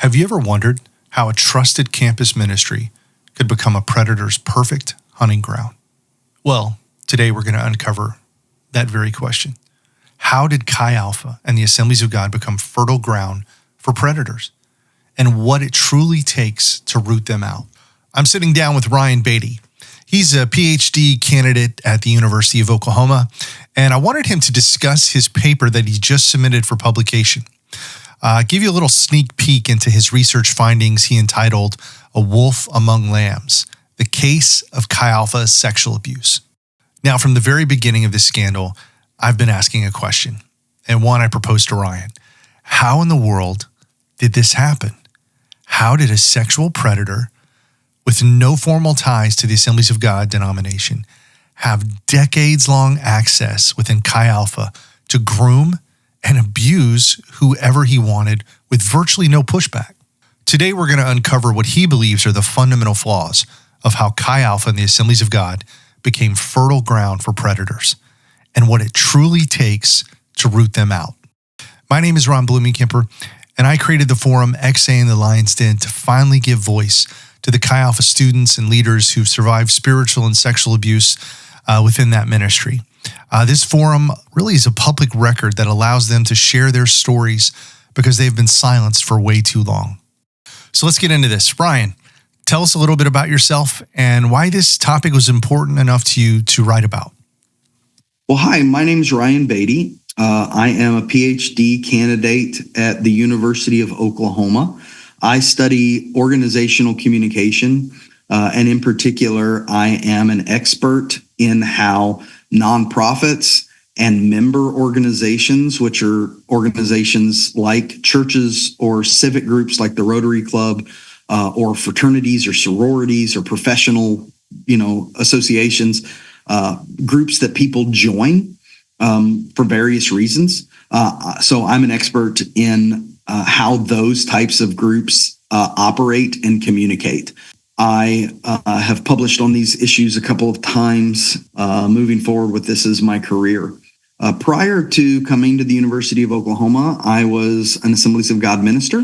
Have you ever wondered how a trusted campus ministry could become a predator's perfect hunting ground? Well, today we're going to uncover that very question. How did Chi Alpha and the Assemblies of God become fertile ground for predators, and what it truly takes to root them out? I'm sitting down with Ron Beatty. He's a PhD candidate at the University of Oklahoma, and I wanted him to discuss his paper that he just submitted for publication. Give you a little sneak peek into his research findings he entitled A Wolf Among Lambs, The Case of Chi Alpha Sexual Abuse. Now, from the very beginning of this scandal, I've been asking a question, and one I proposed to Ryan. How in the world did this happen? How did a sexual predator with no formal ties to the Assemblies of God denomination have decades-long access within Chi Alpha to groom and abuse whoever he wanted with virtually no pushback? Today, we're going to uncover what he believes are the fundamental flaws of how Chi Alpha and the Assemblies of God became fertile ground for predators, and what it truly takes to root them out. My name is Ron Bloomingkemper, and I created the forum XA in the Lion's Den to finally give voice to the Chi Alpha students and leaders who've survived spiritual and sexual abuse within that ministry. This forum really is a public record that allows them to share their stories because they've been silenced for way too long. So let's get into this. Ryan, tell us a little bit about yourself and why this topic was important enough to you to write about. Well, hi, my name is Ron Beatty. I am a PhD candidate at the University of Oklahoma. I study organizational communication, and in particular, I am an expert in how nonprofits and member organizations, which are organizations like churches or civic groups like the Rotary Club, or fraternities or sororities or professional, associations, groups that people join for various reasons. So I'm an expert in how those types of groups operate and communicate. I have published on these issues a couple of times, moving forward with this as my career. Prior to coming to the University of Oklahoma, I was an Assemblies of God minister.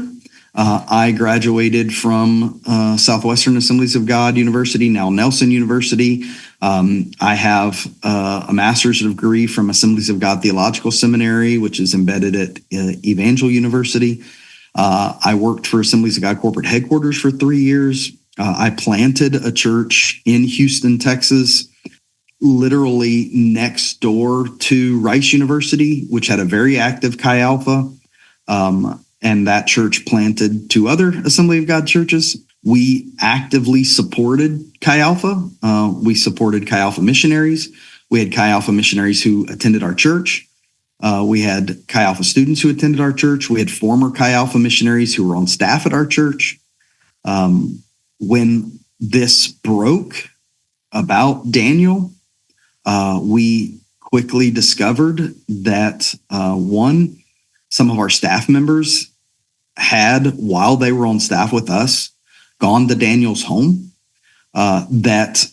I graduated from Southwestern Assemblies of God University, now Nelson University. I have a master's degree from Assemblies of God Theological Seminary, which is embedded at Evangel University. I worked for Assemblies of God corporate headquarters for 3 years. I planted a church in Houston, Texas, literally next door to Rice University, which had a very active Chi Alpha. And that church planted 2 other Assembly of God churches. We actively supported Chi Alpha. We supported Chi Alpha missionaries. We had Chi Alpha missionaries who attended our church. We had Chi Alpha students who attended our church. We had former Chi Alpha missionaries who were on staff at our church. When this broke about Daniel, we quickly discovered that, some of our staff members had, while they were on staff with us, gone to Daniel's home, that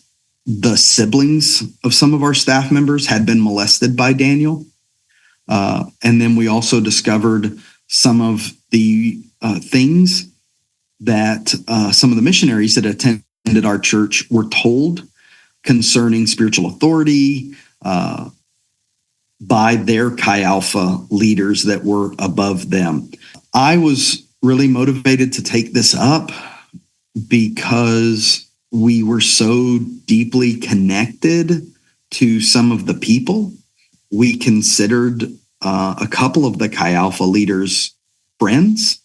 the siblings of some of our staff members had been molested by Daniel. And then we also discovered some of the things that some of the missionaries that attended our church were told concerning spiritual authority, by their Chi Alpha leaders that were above them. I was really motivated to take this up because we were so deeply connected to some of the people. We considered a couple of the Chi Alpha leaders friends.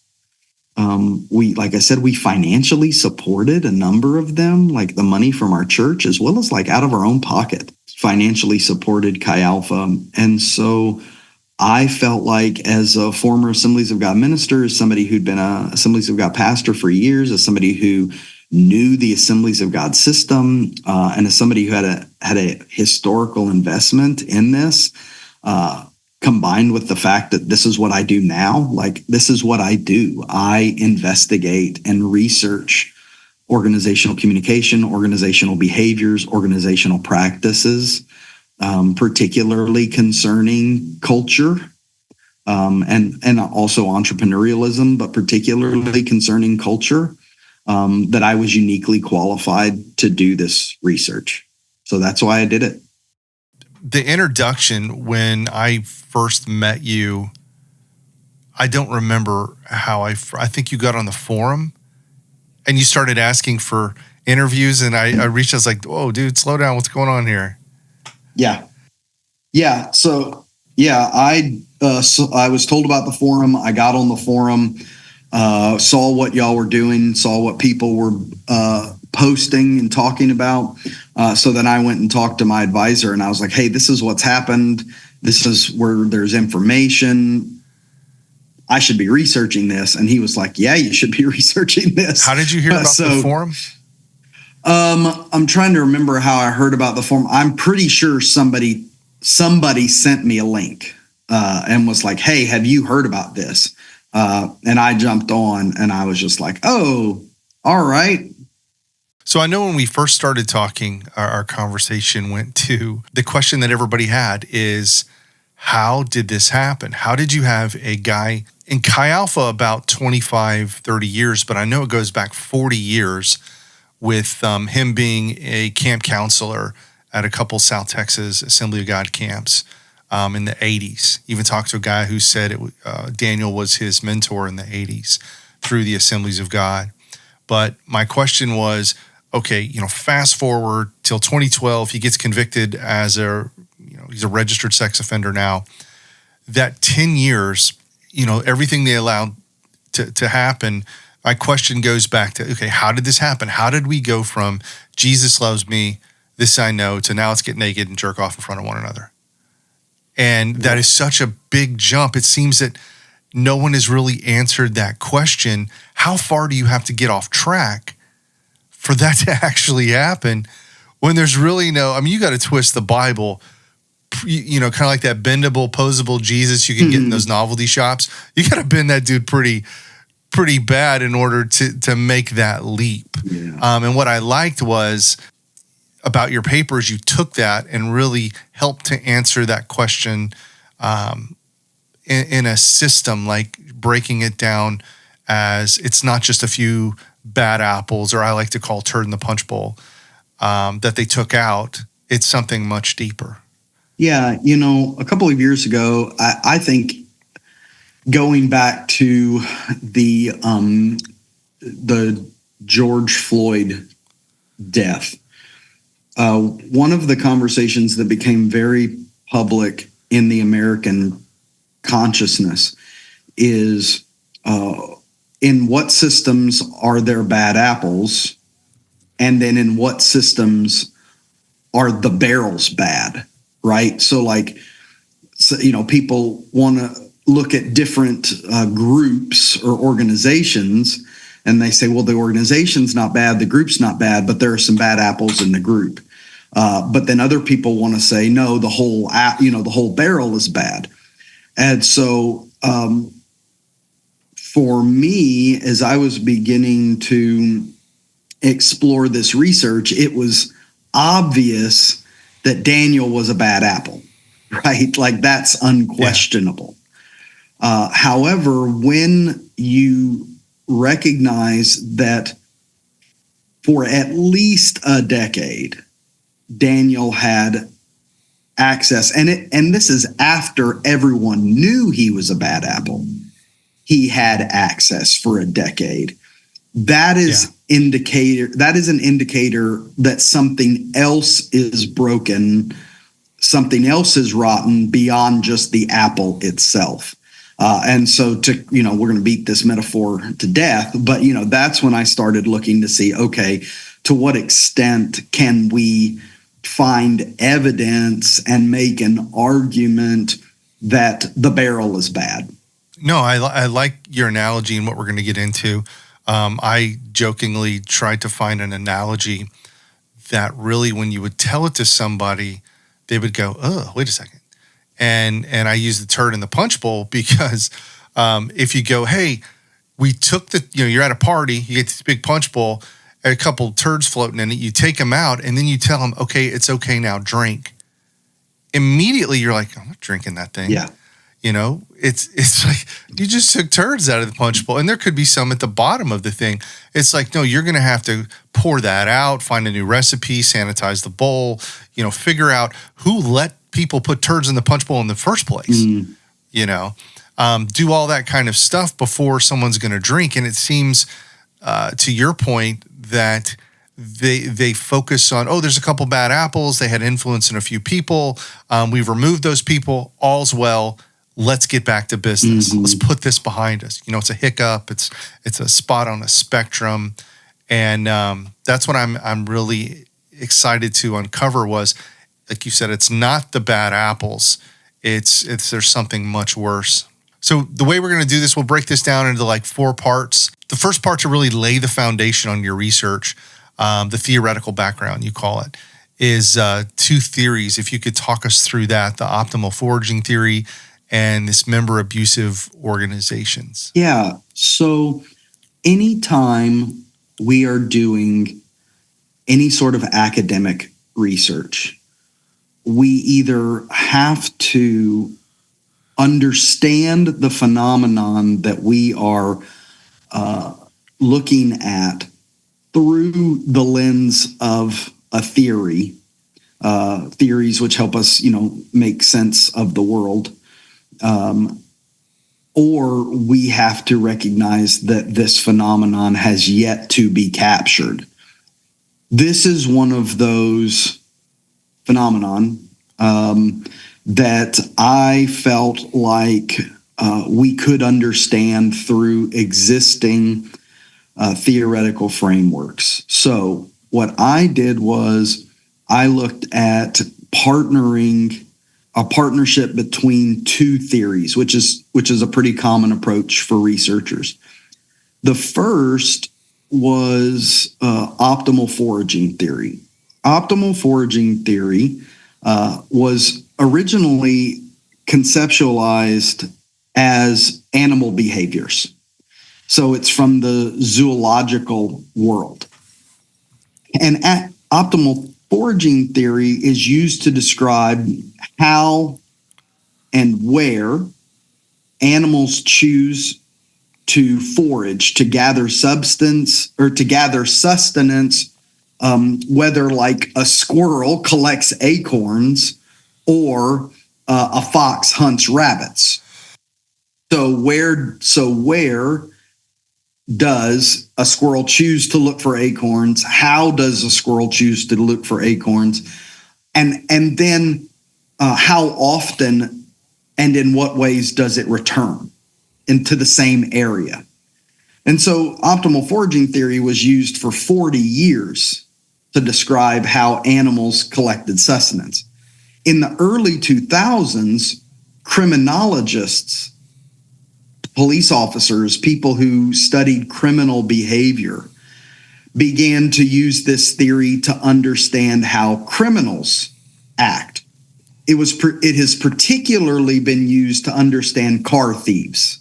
Like I said, we financially supported a number of them, like the money from our church, as well as like out of our own pocket, financially supported Chi Alpha. And so I felt like, as a former Assemblies of God minister, as somebody who'd been a Assemblies of God pastor for years, as somebody who knew the Assemblies of God system, and as somebody who had a historical investment in this, combined with the fact that this is what I do now, like this is what I do. I investigate and research organizational communication, organizational behaviors, organizational practices, particularly concerning culture, and also entrepreneurialism, but particularly concerning culture, that I was uniquely qualified to do this research. So that's why I did it. The introduction, when I first met you, I don't remember how I think you got on the forum and you started asking for interviews, and I reached out, I was like, whoa, dude, slow down. What's going on here? Yeah. Yeah. So, yeah, I was told about the forum. I got on the forum, saw what y'all were doing, saw what people were posting and talking about. So then I went and talked to my advisor, and I was like, hey, this is what's happened. This is where there's information. I should be researching this. And he was like, yeah, you should be researching this. How did you hear about the forum? I'm trying to remember how I heard about the forum. I'm pretty sure somebody sent me a link and was like, hey, have you heard about this? And I jumped on, and I was just like, oh, all right. So I know when we first started talking, our conversation went to the question that everybody had is, how did this happen? How did you have a guy in Chi Alpha about 25, 30 years, but I know it goes back 40 years with him being a camp counselor at a couple South Texas Assembly of God camps in the 80s. Even talked to a guy who said Daniel was his mentor in the 80s through the Assemblies of God. But my question was, okay, fast forward till 2012, he gets convicted as he's a registered sex offender now. That 10 years, everything they allowed to happen. My question goes back to, okay, how did this happen? How did we go from Jesus loves me, this I know, to now let's get naked and jerk off in front of one another? And that is such a big jump. It seems that no one has really answered that question. How far do you have to get off track for that to actually happen when there's really you got to twist the Bible, kind of like that bendable, posable Jesus you can get in those novelty shops. You got to bend that dude pretty bad in order to make that leap. Yeah. And what I liked was about your papers, you took that and really helped to answer that question in a system, like breaking it down as it's not just a few bad apples, or I like to call turd in the punch bowl, that they took out. It's something much deeper. Yeah. A couple of years ago, I think going back to the George Floyd death, one of the conversations that became very public in the American consciousness is in what systems are there bad apples, and then in what systems are the barrels bad, right? So people want to look at different groups or organizations, and they say, well, the organization's not bad, the group's not bad, but there are some bad apples in the group. But then other people want to say, no, the whole barrel is bad. And so for me, as I was beginning to explore this research, it was obvious that Daniel was a bad apple, right? Like, that's unquestionable. Yeah. However, when you recognize that for at least a decade, Daniel had access, and this is after everyone knew he was a bad apple. He had access for a decade. That is That is an indicator that something else is broken, something else is rotten beyond just the apple itself. And so we're going to beat this metaphor to death, but that's when I started looking to see, okay, to what extent can we find evidence and make an argument that the barrel is bad? No, I like your analogy and what we're going to get into. I jokingly tried to find an analogy that really, when you would tell it to somebody, they would go, oh, wait a second. And I use the turd in the punch bowl because if you go, hey, we took you're at a party, you get this big punch bowl, a couple turds floating in it, you take them out, and then you tell them, okay, it's okay now, drink. Immediately you're like, I'm not drinking that thing. Yeah. It's like you just took turds out of the punch bowl, and there could be some at the bottom of the thing. It's like, no, you're going to have to pour that out, find a new recipe, sanitize the bowl, figure out who let people put turds in the punch bowl in the first place, do all that kind of stuff before someone's going to drink. And it seems, to your point, that they focus on, there's a couple bad apples. They had influence in a few people. We've removed those people. All's well. Let's get back to business. Mm-hmm. Let's put this behind us. It's a hiccup. It's a spot on a spectrum. And that's what I'm really excited to uncover was, like you said, it's not the bad apples. It's there's something much worse. So the way we're going to do this, we'll break this down into like 4 parts. The first part to really lay the foundation on your research, the theoretical background, you call it, is 2 theories. If you could talk us through that, the optimal foraging theory and this member abusive organizations. Yeah. So anytime we are doing any sort of academic research, we either have to understand the phenomenon that we are looking at through the lens of a theory, theories which help us, make sense of the world, or we have to recognize that this phenomenon has yet to be captured. This is one of those phenomenon that I felt like we could understand through existing theoretical frameworks. So what I did was I looked at a partnership between 2 theories, which is a pretty common approach for researchers. The first was optimal foraging theory. Optimal foraging theory was originally conceptualized as animal behaviors. So it's from the zoological world. And optimal foraging theory is used to describe how and where animals choose to forage, to gather substance or to gather sustenance, whether like a squirrel collects acorns or a fox hunts rabbits. So where does a squirrel choose to look for acorns? How does a squirrel choose to look for acorns? And then how often and in what ways does it return into the same area? And so optimal foraging theory was used for 40 years to describe how animals collected sustenance. In the early 2000s, criminologists, police officers, people who studied criminal behavior, began to use this theory to understand how criminals act. It has particularly been used to understand car thieves.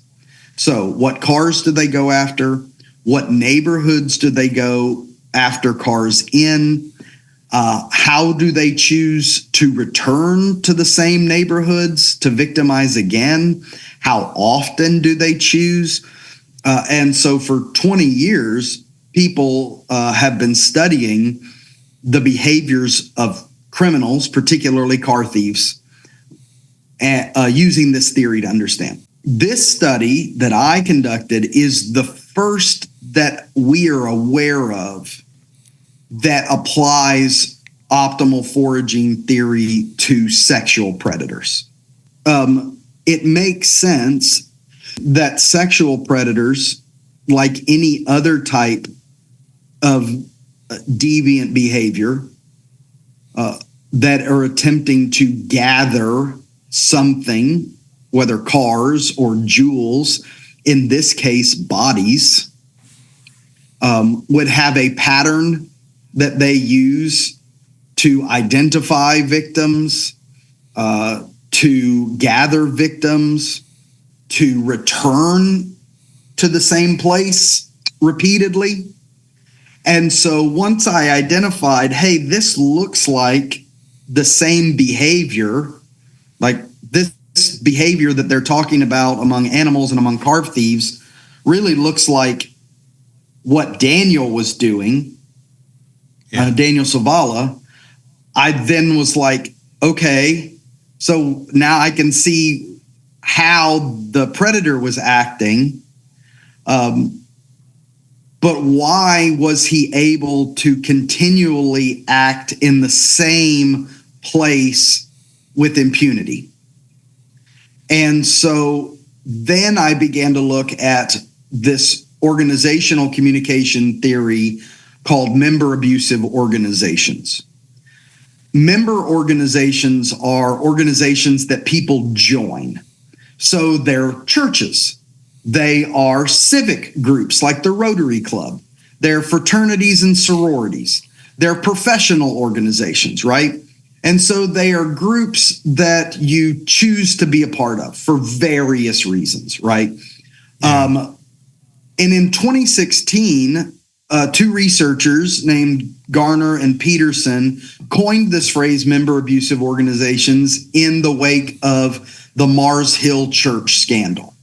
So what cars do they go after? What neighborhoods do they go after cars in? How do they choose to return to the same neighborhoods to victimize again? How often do they choose? And so for 20 years, people have been studying the behaviors of criminals, particularly car thieves, using this theory to understand. This study that I conducted is the first that we are aware of that applies optimal foraging theory to sexual predators. It makes sense that sexual predators, like any other type of deviant behavior, that are attempting to gather something, whether cars or jewels, in this case, bodies, would have a pattern that they use to identify victims, to gather victims, to return to the same place repeatedly. And so once I identified, hey, this looks like the same behavior, like this this behavior that they're talking about among animals and among carved thieves really looks like what Daniel was doing, Daniel Savala. I then was like, okay, so now I can see how the predator was acting. But why was he able to continually act in the same place with impunity? And so then I began to look at this organizational communication theory called member abusive organizations. Member organizations are organizations that people join. So they're churches. They are civic groups like the Rotary Club. They're fraternities and sororities. They're professional organizations, right? And so they are groups that you choose to be a part of for various reasons, right? Yeah. And in 2016, two researchers named Garner and Peterson coined this phrase, member abusive organizations, in the wake of the Mars Hill Church scandal,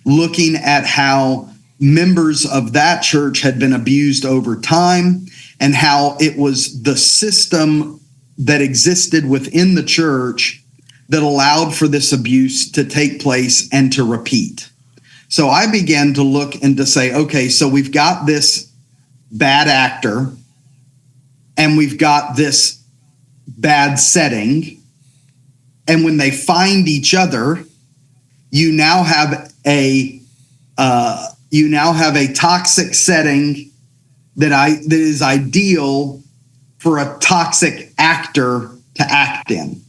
looking at how members of that church had been abused over time and how it was the system that existed within the church that allowed for this abuse to take place and to repeat. So I began to look and to say, okay, so we've got this bad actor and we've got this bad setting. And when they find each other, you now have a toxic setting that is ideal for a toxic actor to act in.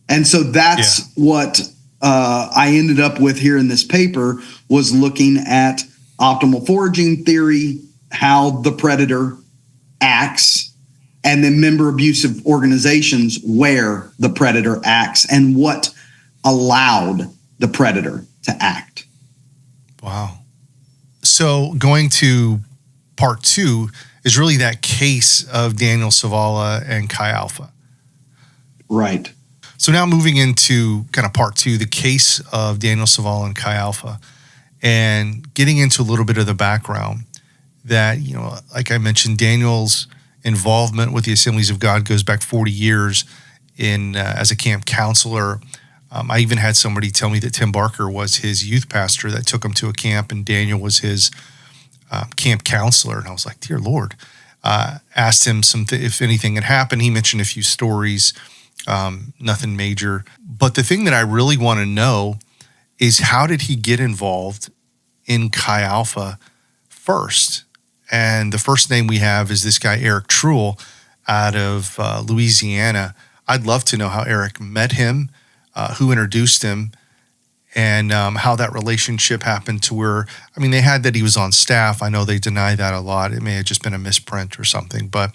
And so that's what I ended up with here in this paper, was looking at optimal foraging theory, how the predator acts, and then member abusive organizations where the predator acts and what allowed the predator to act. Wow. So going to part 2 is really that case of Daniel Savala and Chi Alpha. Right. So now moving into kind of part 2, the case of Daniel Savala and Chi Alpha, and getting into a little bit of the background that, you know, like I mentioned, Daniel's involvement with the Assemblies of God goes back 40 years in as a camp counselor. I even had somebody tell me that Tim Barker was his youth pastor that took him to a camp, and Daniel was his camp counselor. And I was like, dear Lord. Asked him if anything had happened. He mentioned a few stories, nothing major. But the thing that I really want to know is, how did he get involved in Chi Alpha first? And the first name we have is this guy, Eric Truel, out of Louisiana. I'd love to know how Eric met him, who introduced him, and how that relationship happened to where, I mean, they had that he was on staff. I know they deny that a lot. It may have just been a misprint or something. But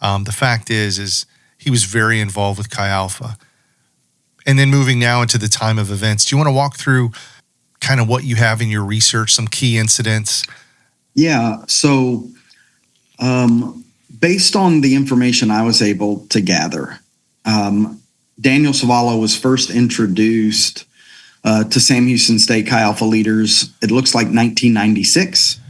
the fact is he was very involved with Chi Alpha. And then moving now into the time of events, do you want to walk through kind of what you have in your research, some key incidents? Yeah. So based on the information I was able to gather, Daniel Savala was first introduced to Sam Houston State Chi Alpha leaders, it looks like 1996.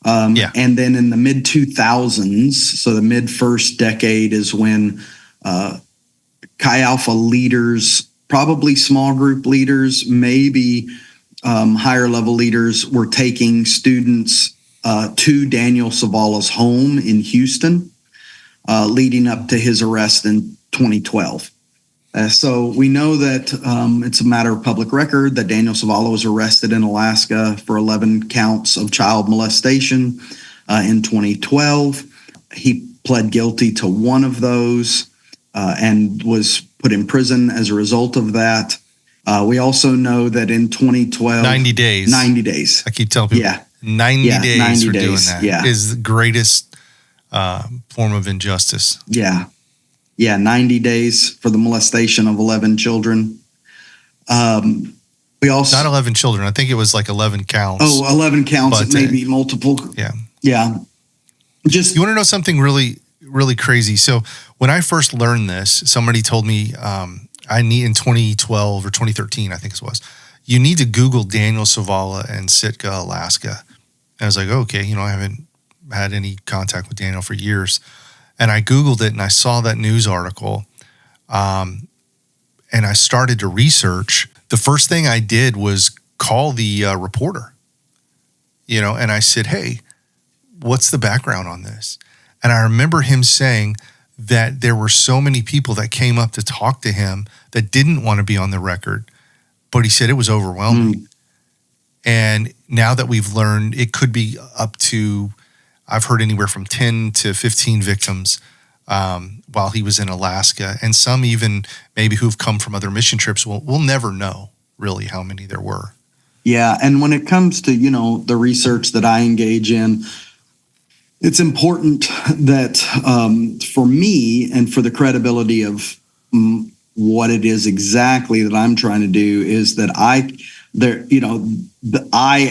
And then in the mid 2000s, so the mid first decade, is when Chi Alpha leaders, probably small group leaders, maybe higher level leaders, were taking students to Daniel Savala's home in Houston, leading up to his arrest in 2012. So we know that it's a matter of public record that Daniel Savala was arrested in Alaska for 11 counts of child molestation in 2012. He pled guilty to one of those and was put in prison as a result of that. We also know that in 2012... 90 days. 90 days. I keep telling people, 90 days 90 for days, doing that is the greatest form of injustice. Yeah, 90 days for the molestation of 11 children. We also... Not 11 children. I think it was like 11 counts. Oh, 11 counts, but maybe multiple. Yeah. Just... You want to know something really, really crazy? So when I first learned this, somebody told me in 2012 or 2013, I think it was, you need to Google Daniel Savala and Sitka, Alaska. And I was like, okay, I haven't had any contact with Daniel for years. And I Googled it and I saw that news article. And I started to research. The first thing I did was call the reporter, and I said, hey, what's the background on this? And I remember him saying that there were so many people that came up to talk to him that didn't want to be on the record, but he said it was overwhelming. And now that we've learned it could be up to, I've heard anywhere from 10 to 15 victims while he was in Alaska, and some even maybe who've come from other mission trips. We'll never know really how many there were. Yeah, and when it comes to, the research that I engage in, it's important that for me and for the credibility of what it is exactly that I'm trying to do is that I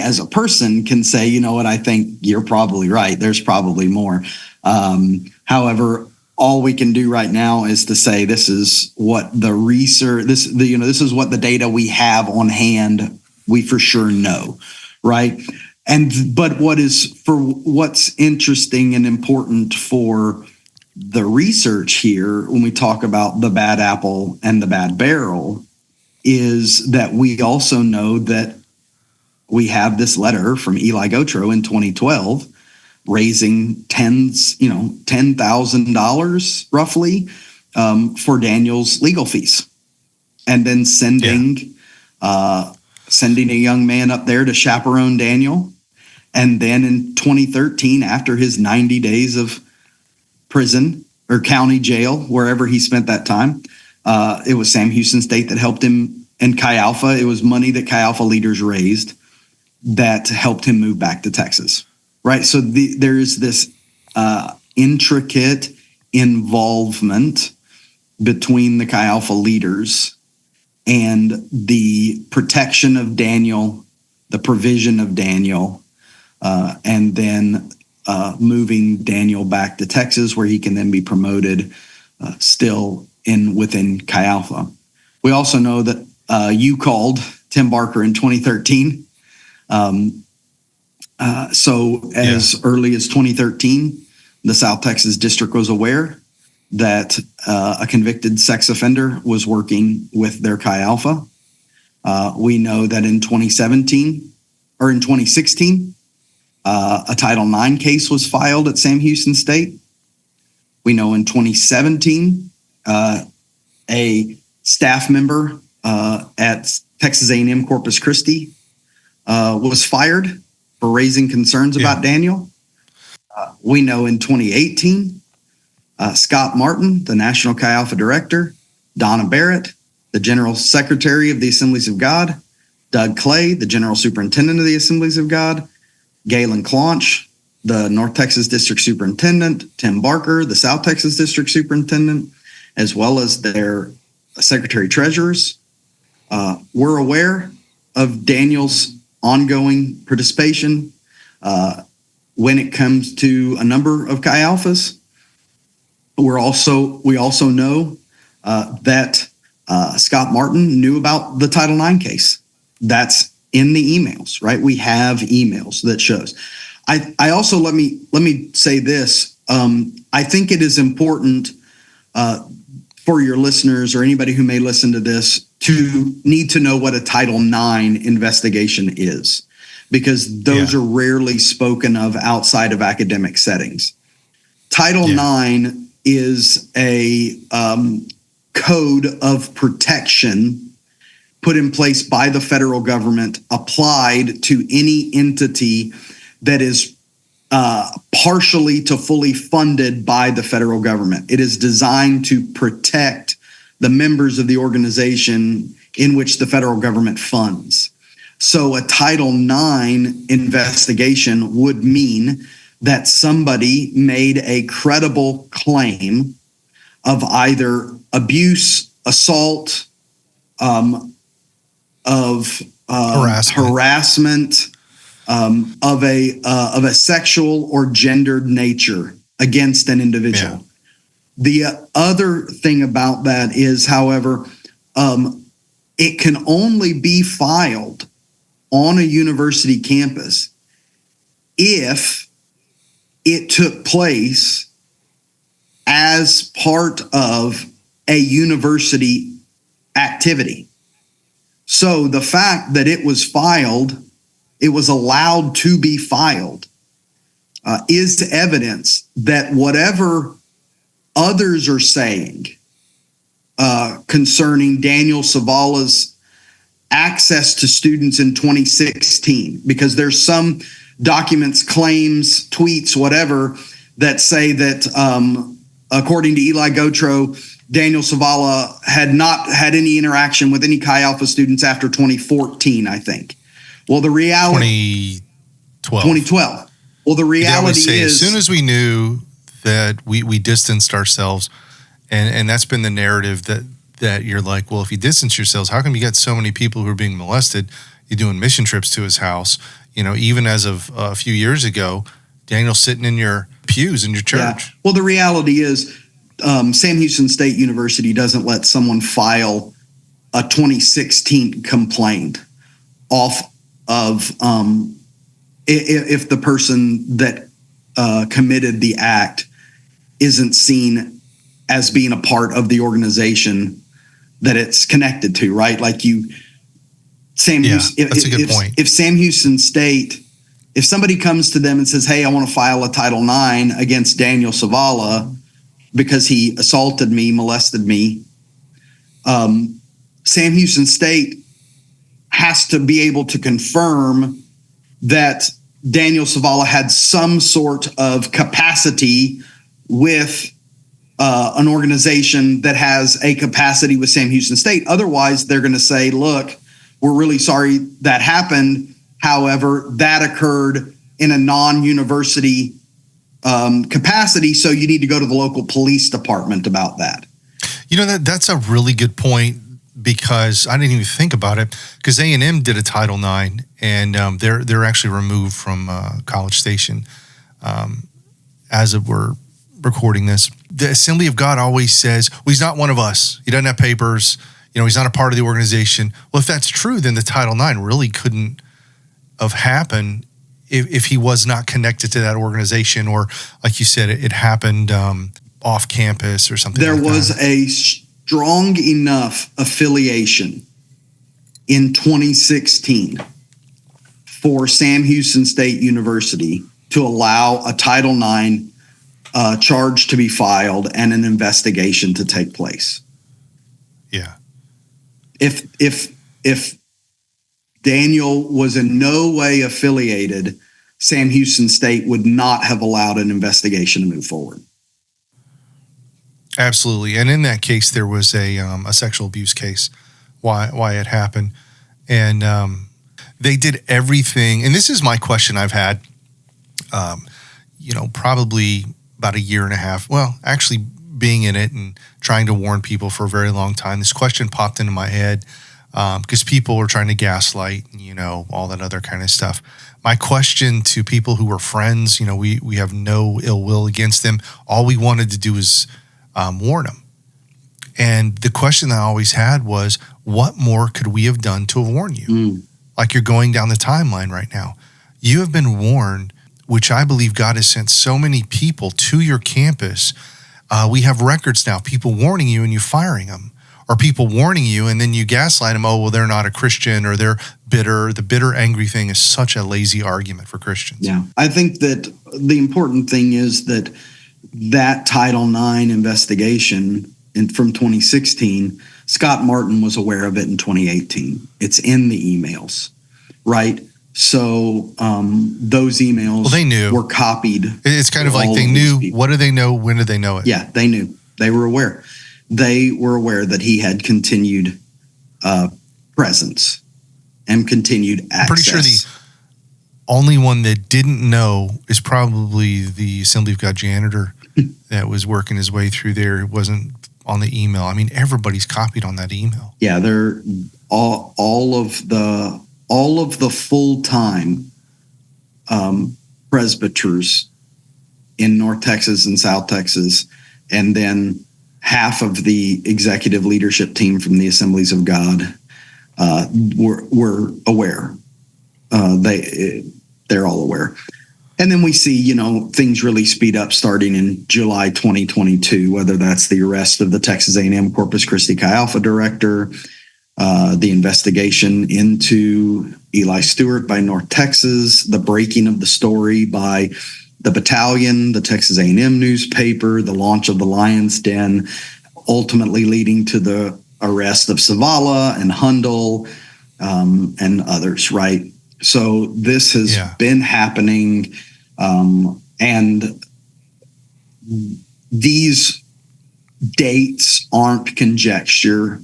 as a person can say, you know what, I think you're probably right. There's probably more. However, all we can do right now is to say this is what the research, this is what the data we have on hand, we for sure know, right? But what's interesting and important for the research here, when we talk about the bad apple and the bad barrel, is that we also know that we have this letter from Eli Gotro in 2012 raising $10,000 roughly for Daniel's legal fees, and then sending a young man up there to chaperone Daniel. And then in 2013, after his 90 days of prison or county jail, wherever he spent that time, it was Sam Houston State that helped him, and Chi Alpha. It was money that Chi Alpha leaders raised that helped him move back to Texas, right? So there's this intricate involvement between the Chi Alpha leaders and the protection of Daniel, the provision of Daniel, and then moving Daniel back to Texas, where he can then be promoted still within Chi Alpha. We also know that you called Tim Barker in 2013. As early as 2013, the South Texas District was aware that a convicted sex offender was working with their Chi Alpha. We know that in 2016, a Title IX case was filed at Sam Houston State. We know in 2017, a staff member at Texas A&M Corpus Christi was fired for raising concerns about Daniel. We know in 2018, Scott Martin, the National Chi Alpha Director, Donna Barrett, the General Secretary of the Assemblies of God, Doug Clay, the General Superintendent of the Assemblies of God, Galen Claunch, the North Texas District Superintendent, Tim Barker, the South Texas District Superintendent, as well as their Secretary Treasurers, were aware of Daniel's ongoing participation when it comes to a number of Chi Alphas. We also know that Scott Martin knew about the Title IX case. That's in the emails, right? We have emails that shows. I also let me say this. I think it is important for your listeners or anybody who may listen to this to need to know what a Title IX investigation is, because those are rarely spoken of outside of academic settings. Title IX is a code of protection put in place by the federal government, applied to any entity that is partially to fully funded by the federal government. It is designed to protect the members of the organization in which the federal government funds. So a Title IX investigation would mean that somebody made a credible claim of either abuse, assault, of harassment of a sexual or gendered nature against an individual. The other thing about that is, however, it can only be filed on a university campus if it took place as part of a university activity. So the fact that it was filed, it was allowed to be filed, is evidence that whatever others are saying concerning Daniel Savala's access to students in 2016, because there's some documents, claims, tweets, whatever, that say that according to Eli Gotro, Daniel Savala had not had any interaction with any Chi Alpha students after 2014, I think. Well, the reality... 2012. Well, the reality is... As soon as we knew that we distanced ourselves, and that's been the narrative that you're like, well, if you distance yourselves, how come you get so many people who are being molested? You're doing mission trips to his house. Even as of a few years ago, Daniel's sitting in your pews in your church. Yeah. Well, the reality is Sam Houston State University doesn't let someone file a 2016 complaint off of if the person that committed the act isn't seen as being a part of the organization that it's connected to, right? Like that's a good point. If Sam Houston State, if somebody comes to them and says, hey, I want to file a Title IX against Daniel Savala because he assaulted me, molested me, Sam Houston State has to be able to confirm that Daniel Savala had some sort of capacity with an organization that has a capacity with Sam Houston State. Otherwise, they're going to say, look, we're really sorry that happened. However, that occurred in a non-university capacity, so you need to go to the local police department about that. That's a really good point, because I didn't even think about it, because A&M did a Title IX, and they're actually removed from College Station as of we're recording this. The Assembly of God always says, well, he's not one of us. He doesn't have papers. He's not a part of the organization. Well, if that's true, then the Title IX really couldn't have happened if he was not connected to that organization, or like you said, it happened off campus or something. There was a strong enough affiliation in 2016 for Sam Houston State University to allow a Title IX charge to be filed and an investigation to take place. Yeah. If Daniel was in no way affiliated, Sam Houston State would not have allowed an investigation to move forward. Absolutely. And in that case, there was a sexual abuse case, why it happened. And they did everything. And this is my question I've had, probably about a year and a half. Well, actually being in it and trying to warn people for a very long time. This question popped into my head because people were trying to gaslight, all that other kind of stuff. My question to people who were friends, we have no ill will against them. All we wanted to do was warn them. And the question I always had was, what more could we have done to have warned you? Like you're going down the timeline right now. You have been warned, which I believe God has sent so many people to your campus. We have records now, people warning you and you firing them, or people warning you and then you gaslight them. Oh, well, they're not a Christian, or they're bitter. The bitter, angry thing is such a lazy argument for Christians. Yeah. I think that the important thing is that Title IX investigation from 2016, Scott Martin was aware of it in 2018. It's in the emails, right? So those emails they knew. Were copied. It's kind of like they knew. What do they know? When did they know it? Yeah, they knew. They were aware. They were aware that he had continued presence and continued access. I'm pretty sure the only one that didn't know is probably the Assembly of God janitor that was working his way through there. It wasn't on the email. I mean, everybody's copied on that email. Yeah, they're all of the full-time presbyters in North Texas and South Texas, and then half of the executive leadership team from the Assemblies of God were aware. They're all aware. And then we see, things really speed up starting in July 2022, whether that's the arrest of the Texas A&M Corpus Christi Chi Alpha director, the investigation into Eli Stewart by North Texas, the breaking of the story by the Battalion, the Texas A&M newspaper, the launch of the Lion's Den, ultimately leading to the arrest of Savala and Hundle and others, right? So this has been happening, and these dates aren't conjecture.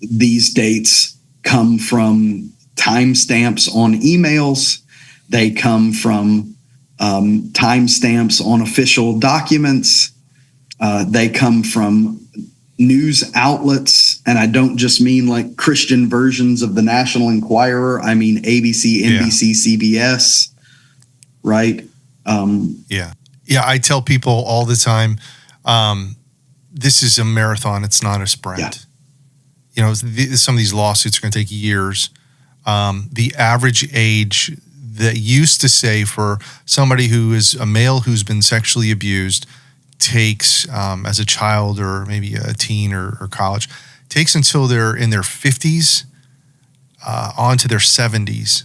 These dates come from timestamps on emails. They come from timestamps on official documents. They come from news outlets, and I don't just mean like Christian versions of the National Enquirer. I mean ABC, NBC, CBS, right? I tell people all the time, this is a marathon. It's not a sprint. Some of these lawsuits are going to take years. The average age that used to say for somebody who is a male who's been sexually abused takes, as a child or maybe a teen or college, takes until they're in their 50s on to their 70s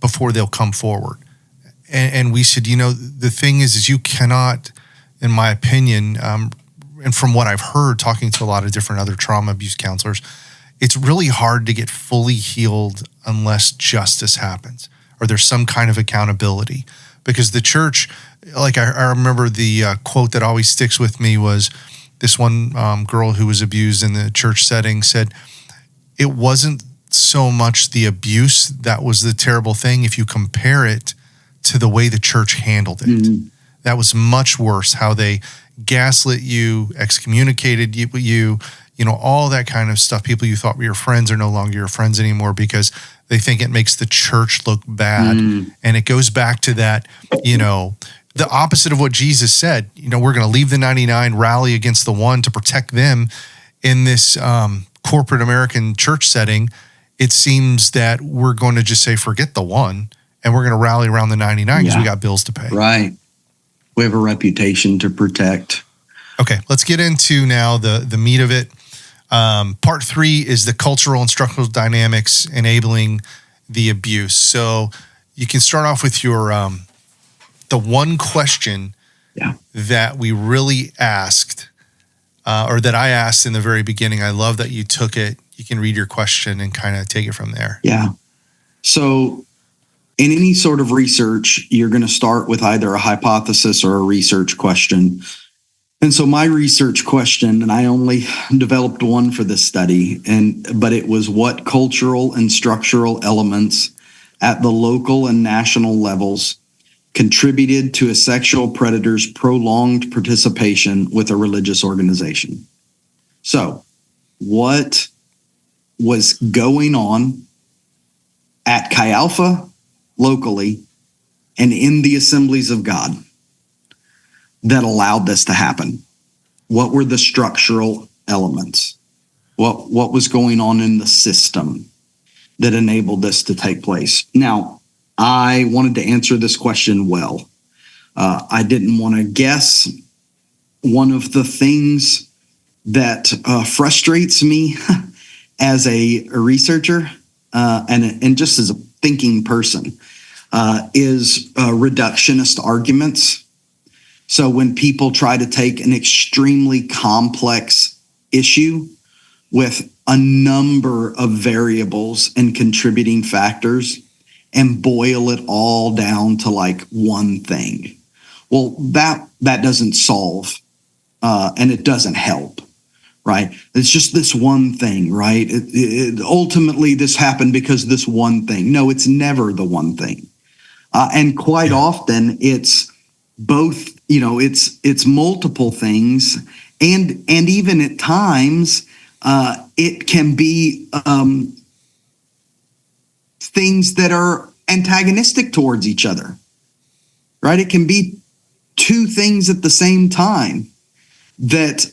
before they'll come forward. And we said, the thing is you cannot, in my opinion, and from what I've heard talking to a lot of different other trauma abuse counselors, it's really hard to get fully healed unless justice happens or there's some kind of accountability. Because the church, like I remember the quote that always sticks with me was this one girl who was abused in the church setting said, it wasn't so much the abuse that was the terrible thing if you compare it to the way the church handled it. Mm-hmm. That was much worse, how they gaslit you, excommunicated you, all that kind of stuff. People you thought were your friends are no longer your friends anymore because they think it makes the church look bad. And it goes back to that, the opposite of what Jesus said. We're going to leave the 99, rally against the one to protect them. In this corporate American church setting, it seems that we're going to just say, forget the one, and we're going to rally around the 99 because we got bills to pay. Right. We have a reputation to protect. Okay, let's get into now the meat of it. Part 3 is the cultural and structural dynamics enabling the abuse. So you can start off with your the one question that we really asked, or that I asked in the very beginning. I love that you took it. You can read your question and kind of take it from there. Yeah. So in any sort of research, you're going to start with either a hypothesis or a research question. And so my research question, and I only developed one for this study, but it was what cultural and structural elements at the local and national levels contributed to a sexual predator's prolonged participation with a religious organization. So what was going on at Chi Alpha locally and in the Assemblies of God that allowed this to happen? What were the structural elements? What was going on in the system that enabled this to take place? Now, I wanted to answer this question well. I didn't want to guess. One of the things that frustrates me as a researcher and just as a thinking person is reductionist arguments. So when people try to take an extremely complex issue with a number of variables and contributing factors and boil it all down to like one thing, well, that doesn't solve and it doesn't help, right? It's just this one thing, right? Ultimately, this happened because this one thing. No, it's never the one thing. And quite often it's both, it's multiple things. And even at times, it can be things that are antagonistic towards each other, right? It can be two things at the same time. that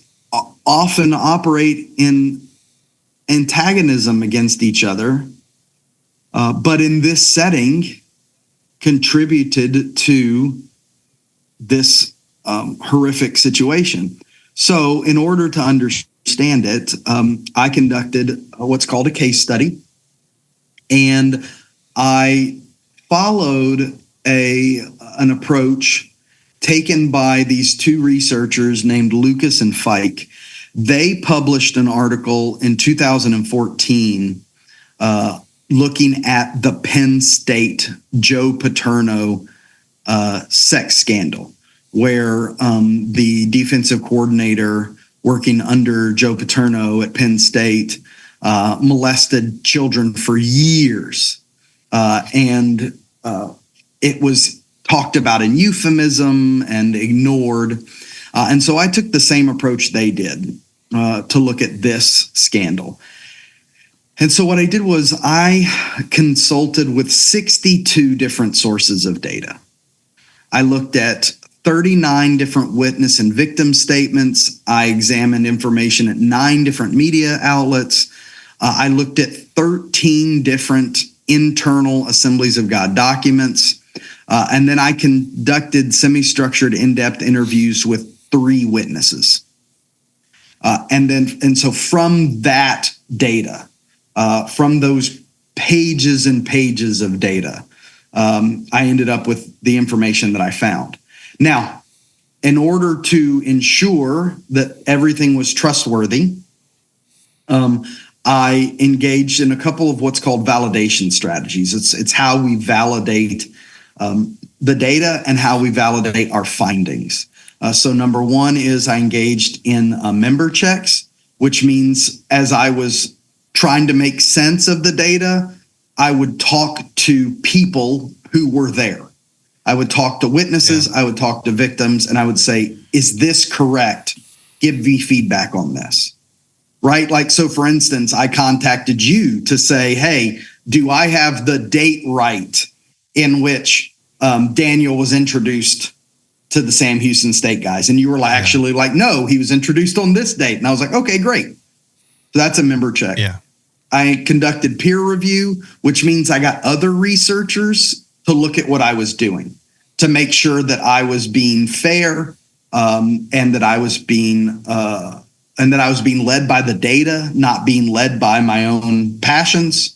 often operate in antagonism against each other, but in this setting contributed to this horrific situation. So in order to understand it, I conducted what's called a case study, and I followed an approach taken by these two researchers named Lucas and Fike. They published an article in 2014 looking at the Penn State Joe Paterno sex scandal, where the defensive coordinator working under Joe Paterno at Penn State molested children for years. And it was talked about in euphemism and ignored. And so I took the same approach they did to look at this scandal. And so what I did was I consulted with 62 different sources of data. I looked at 39 different witness and victim statements. I examined information at 9 different media outlets. I looked at 13 different internal Assemblies of God documents. And then I conducted semi-structured, in-depth interviews with 3 witnesses. And so from that data, from those pages and pages of data, I ended up with the information that I found. Now, in order to ensure that everything was trustworthy, I engaged in a couple of what's called validation strategies. It's how we validate the data and how we validate our findings. So number one is I engaged in member checks, which means as I was trying to make sense of the data, I would talk to people who were there. I would talk to witnesses, I would talk to victims, and I would say, is this correct? Give me feedback on this, right? Like, so for instance, I contacted you to say, hey, do I have the date right in which Daniel was introduced to the Sam Houston State guys? And you were actually like, no, he was introduced on this date. And I was like, okay, great. So that's a member check. Yeah. I conducted peer review, which means I got other researchers to look at what I was doing to make sure that I was being fair, and that I was being led by the data, not being led by my own passions.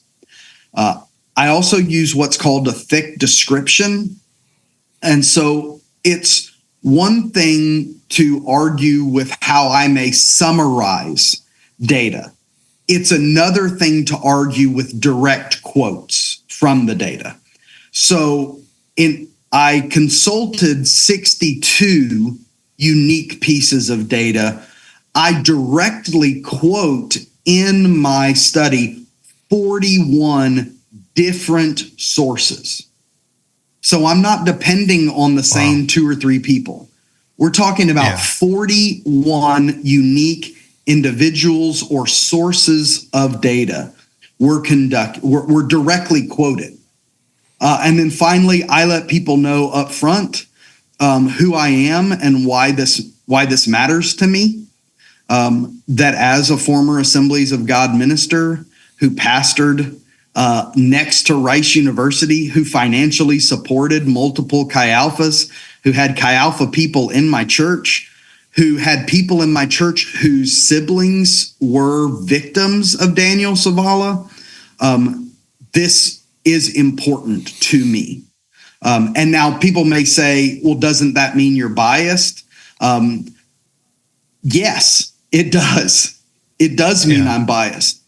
I also use what's called a thick description. And so it's one thing to argue with how I may summarize data. It's another thing to argue with direct quotes from the data. So I consulted 62 unique pieces of data. I directly quote in my study 41 different sources. So I'm not depending on the same 2 or 3 people. We're talking about 41 unique individuals or sources of data were directly quoted. And then finally, I let people know up front who I am and why this matters to me. That as a former Assemblies of God minister who pastored next to Rice University, who financially supported multiple Chi Alphas, who had Chi Alpha people in my church, who had people in my church whose siblings were victims of Daniel Savala, this is important to me. And now people may say, well, doesn't that mean you're biased? Yes, it does. It does mean I'm biased.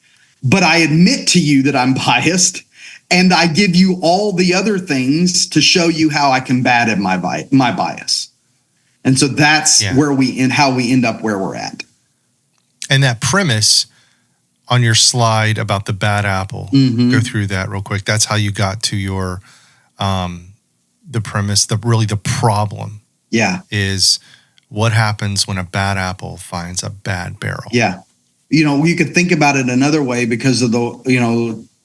But I admit to you that I'm biased, and I give you all the other things to show you how I combated my bias. And so that's how we end up where we're at. And that premise on your slide about the bad apple, go through that real quick. That's how you got to your the premise, the problem. Is what happens when a bad apple finds a bad barrel. You could think about it another way because of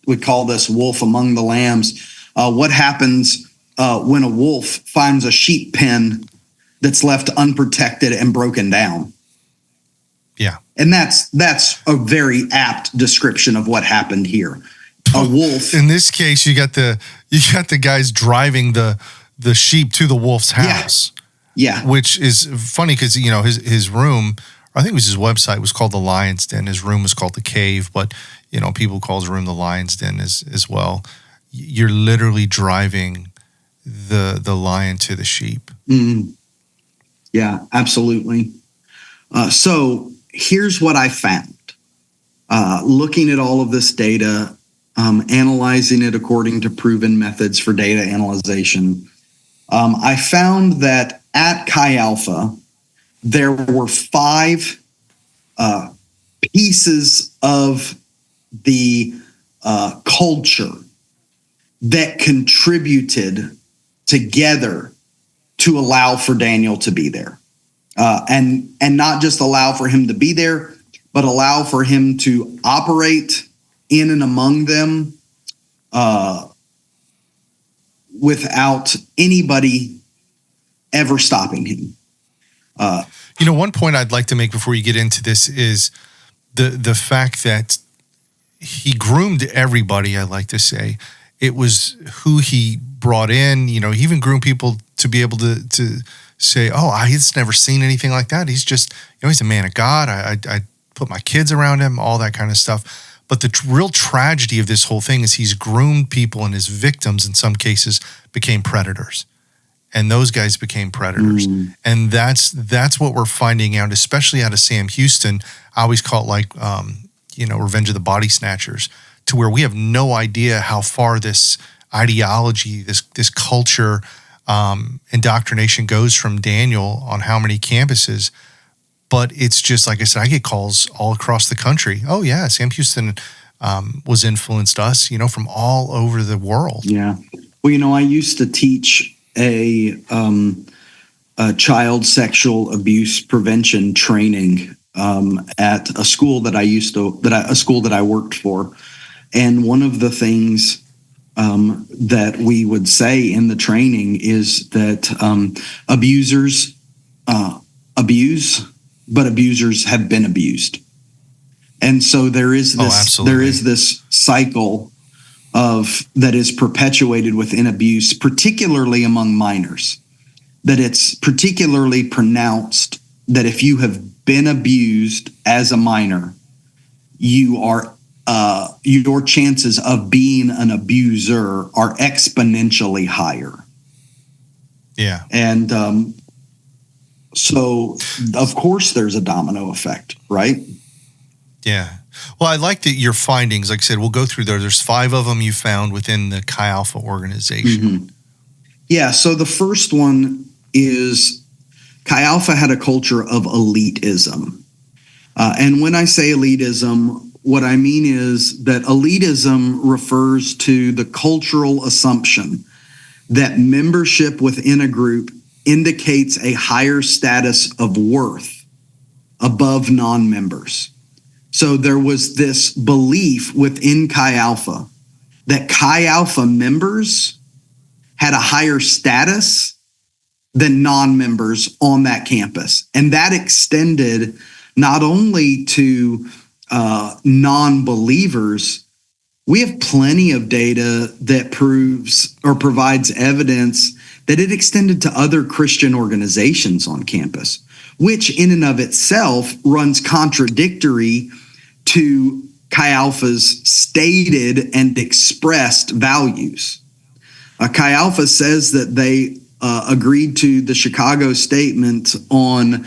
we call this wolf among the lambs. What happens when a wolf finds a sheep pen that's left unprotected and broken down? And that's a very apt description of what happened here. A wolf. In this case, you got the guys driving the sheep to the wolf's house. Yeah. Which is funny because, his room, I think it was his website, was called the Lion's Den. His room was called the Cave, but, people call his room the Lion's Den as well. You're literally driving the lion to the sheep. Mm-hmm. Yeah, absolutely. So here's what I found. Looking at all of this data, analyzing it according to proven methods for data analyzation, I found that at Chi Alpha, there were 5 pieces of the culture that contributed together to allow for Daniel to be there. And not just allow for him to be there, but allow for him to operate in and among them without anybody ever stopping him. One point I'd like to make before you get into this is the fact that he groomed everybody, I like to say. It was who he brought in. He even groomed people to be able to say, he's never seen anything like that. He's just, he's a man of God. I put my kids around him, all that kind of stuff. But the real tragedy of this whole thing is he's groomed people, and his victims in some cases became predators. And those guys became predators. And that's what we're finding out, especially out of Sam Houston. I always call it like, Revenge of the Body Snatchers, to where we have no idea how far this ideology, this culture, indoctrination goes from Daniel on how many campuses. But it's just, like I said, I get calls all across the country. Oh yeah, Sam Houston was influenced us, from all over the world. Yeah. Well, I used to teach a child sexual abuse prevention training at a school that I worked for. And one of the things that we would say in the training is that abusers abuse, but abusers have been abused. And so there is this cycle that is perpetuated within abuse, particularly among minors, that it's particularly pronounced that if you have been abused as a minor, your chances of being an abuser are exponentially higher. Yeah. And so, of course, there's a domino effect, right? Yeah. Well, I like that your findings, like I said, we'll go through there. There's 5 of them you found within the Chi Alpha organization. Mm-hmm. Yeah. So the first one is Chi Alpha had a culture of elitism. And when I say elitism, what I mean is that elitism refers to the cultural assumption that membership within a group indicates a higher status of worth above non-members. So there was this belief within Chi Alpha that Chi Alpha members had a higher status than non-members on that campus. And that extended not only to non-believers. We have plenty of data that proves or provides evidence that it extended to other Christian organizations on campus, which in and of itself runs contradictory to Chi Alpha's stated and expressed values. Chi Alpha says that they agreed to the Chicago Statement on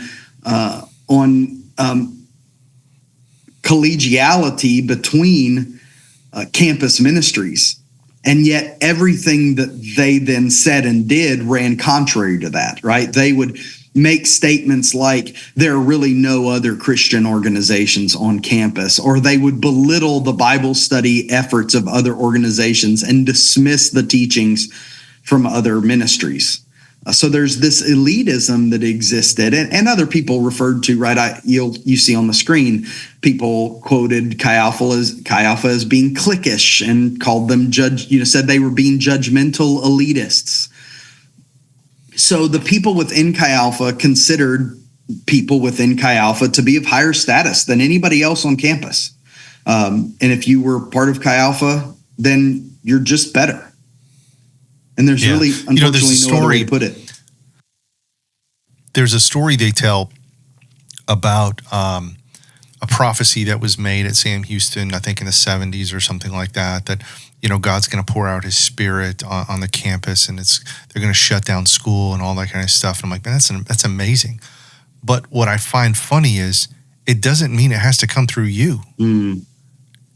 collegiality between campus ministries. And yet everything that they then said and did ran contrary to that, right? They would make statements like there are really no other Christian organizations on campus, or they would belittle the Bible study efforts of other organizations and dismiss the teachings from other ministries. So there's this elitism that existed, and other people referred to, right? You see on the screen, people quoted Chi Alpha as being cliquish and called them said they were being judgmental elitists. So the people within Chi Alpha considered people within Chi Alpha to be of higher status than anybody else on campus. And if you were part of Chi Alpha, then you're just better. And there's really, unfortunately, no other way to put it. There's a story they tell about a prophecy that was made at Sam Houston, I think in the 70s or something like that, that, God's going to pour out his spirit on the campus, and they're going to shut down school and all that kind of stuff. And I'm like, man, that's amazing. But what I find funny is it doesn't mean it has to come through you.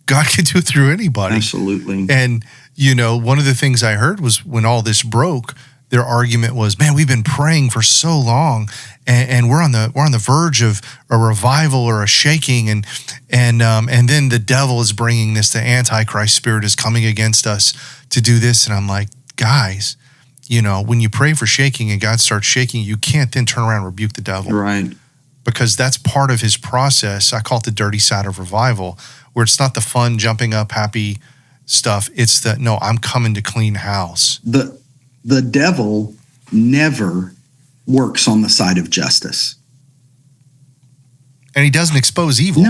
God can do it through anybody. Absolutely. And, one of the things I heard was when all this broke, their argument was, man, we've been praying for so long, and we're on the verge of a revival or a shaking, and then the devil is bringing this. The Antichrist spirit is coming against us to do this, and I'm like, guys, when you pray for shaking and God starts shaking, you can't then turn around and rebuke the devil, right? Because that's part of his process. I call it the dirty side of revival, where it's not the fun, jumping up, happy stuff. It's the no, I'm coming to clean house. The devil never works on the side of justice. And he doesn't expose evil.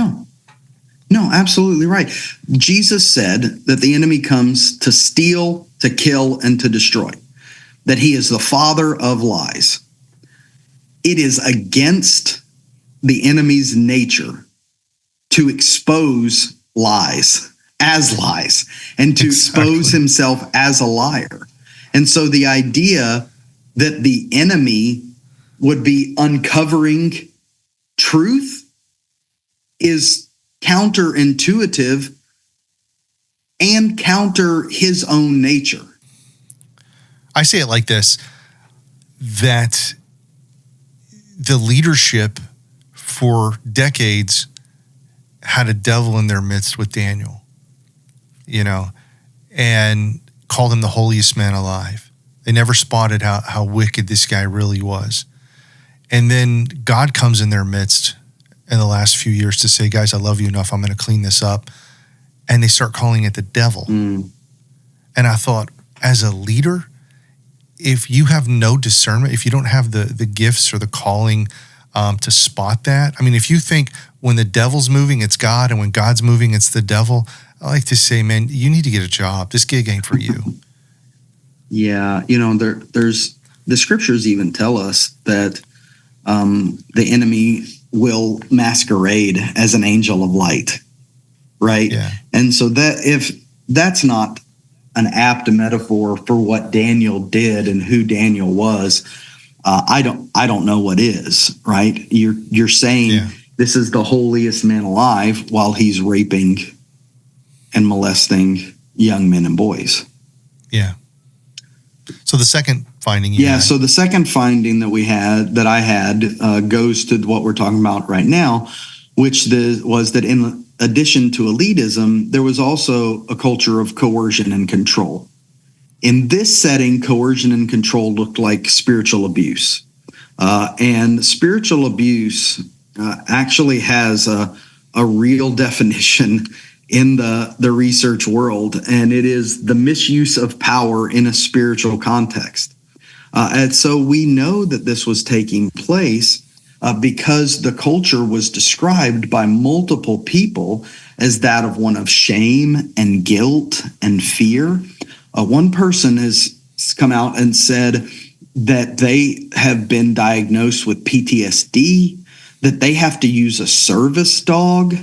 No, absolutely right. Jesus said that the enemy comes to steal, to kill, and to destroy, that he is the father of lies. It is against the enemy's nature to expose lies as lies and to expose himself as a liar. And so the idea that the enemy would be uncovering truth is counterintuitive and counter his own nature. I say it like this, that the leadership for decades had a devil in their midst with Daniel, and called him the holiest man alive. They never spotted how wicked this guy really was. And then God comes in their midst in the last few years to say, guys, I love you enough. I'm going to clean this up. And they start calling it the devil. And I thought, as a leader, if you have no discernment, if you don't have the gifts or the calling to spot that, if you think when the devil's moving, it's God, and when God's moving, it's the devil, I like to say, man, you need to get a job. This gig ain't for you. Yeah, there's the scriptures even tell us that the enemy will masquerade as an angel of light, right? Yeah. And so that if that's not an apt metaphor for what Daniel did and who Daniel was, I don't know what is, right? You're saying this is the holiest man alive while he's raping and molesting young men and boys. Yeah. So the second finding So the second finding that I had goes to what we're talking about right now, which was that in addition to elitism, there was also a culture of coercion and control. In this setting, coercion and control looked like spiritual abuse. And spiritual abuse actually has a real definition in the research world, and it is the misuse of power in a spiritual context. And so we know that this was taking place because the culture was described by multiple people as that of one of shame and guilt and fear. One person has come out and said that they have been diagnosed with PTSD, that they have to use a service dog,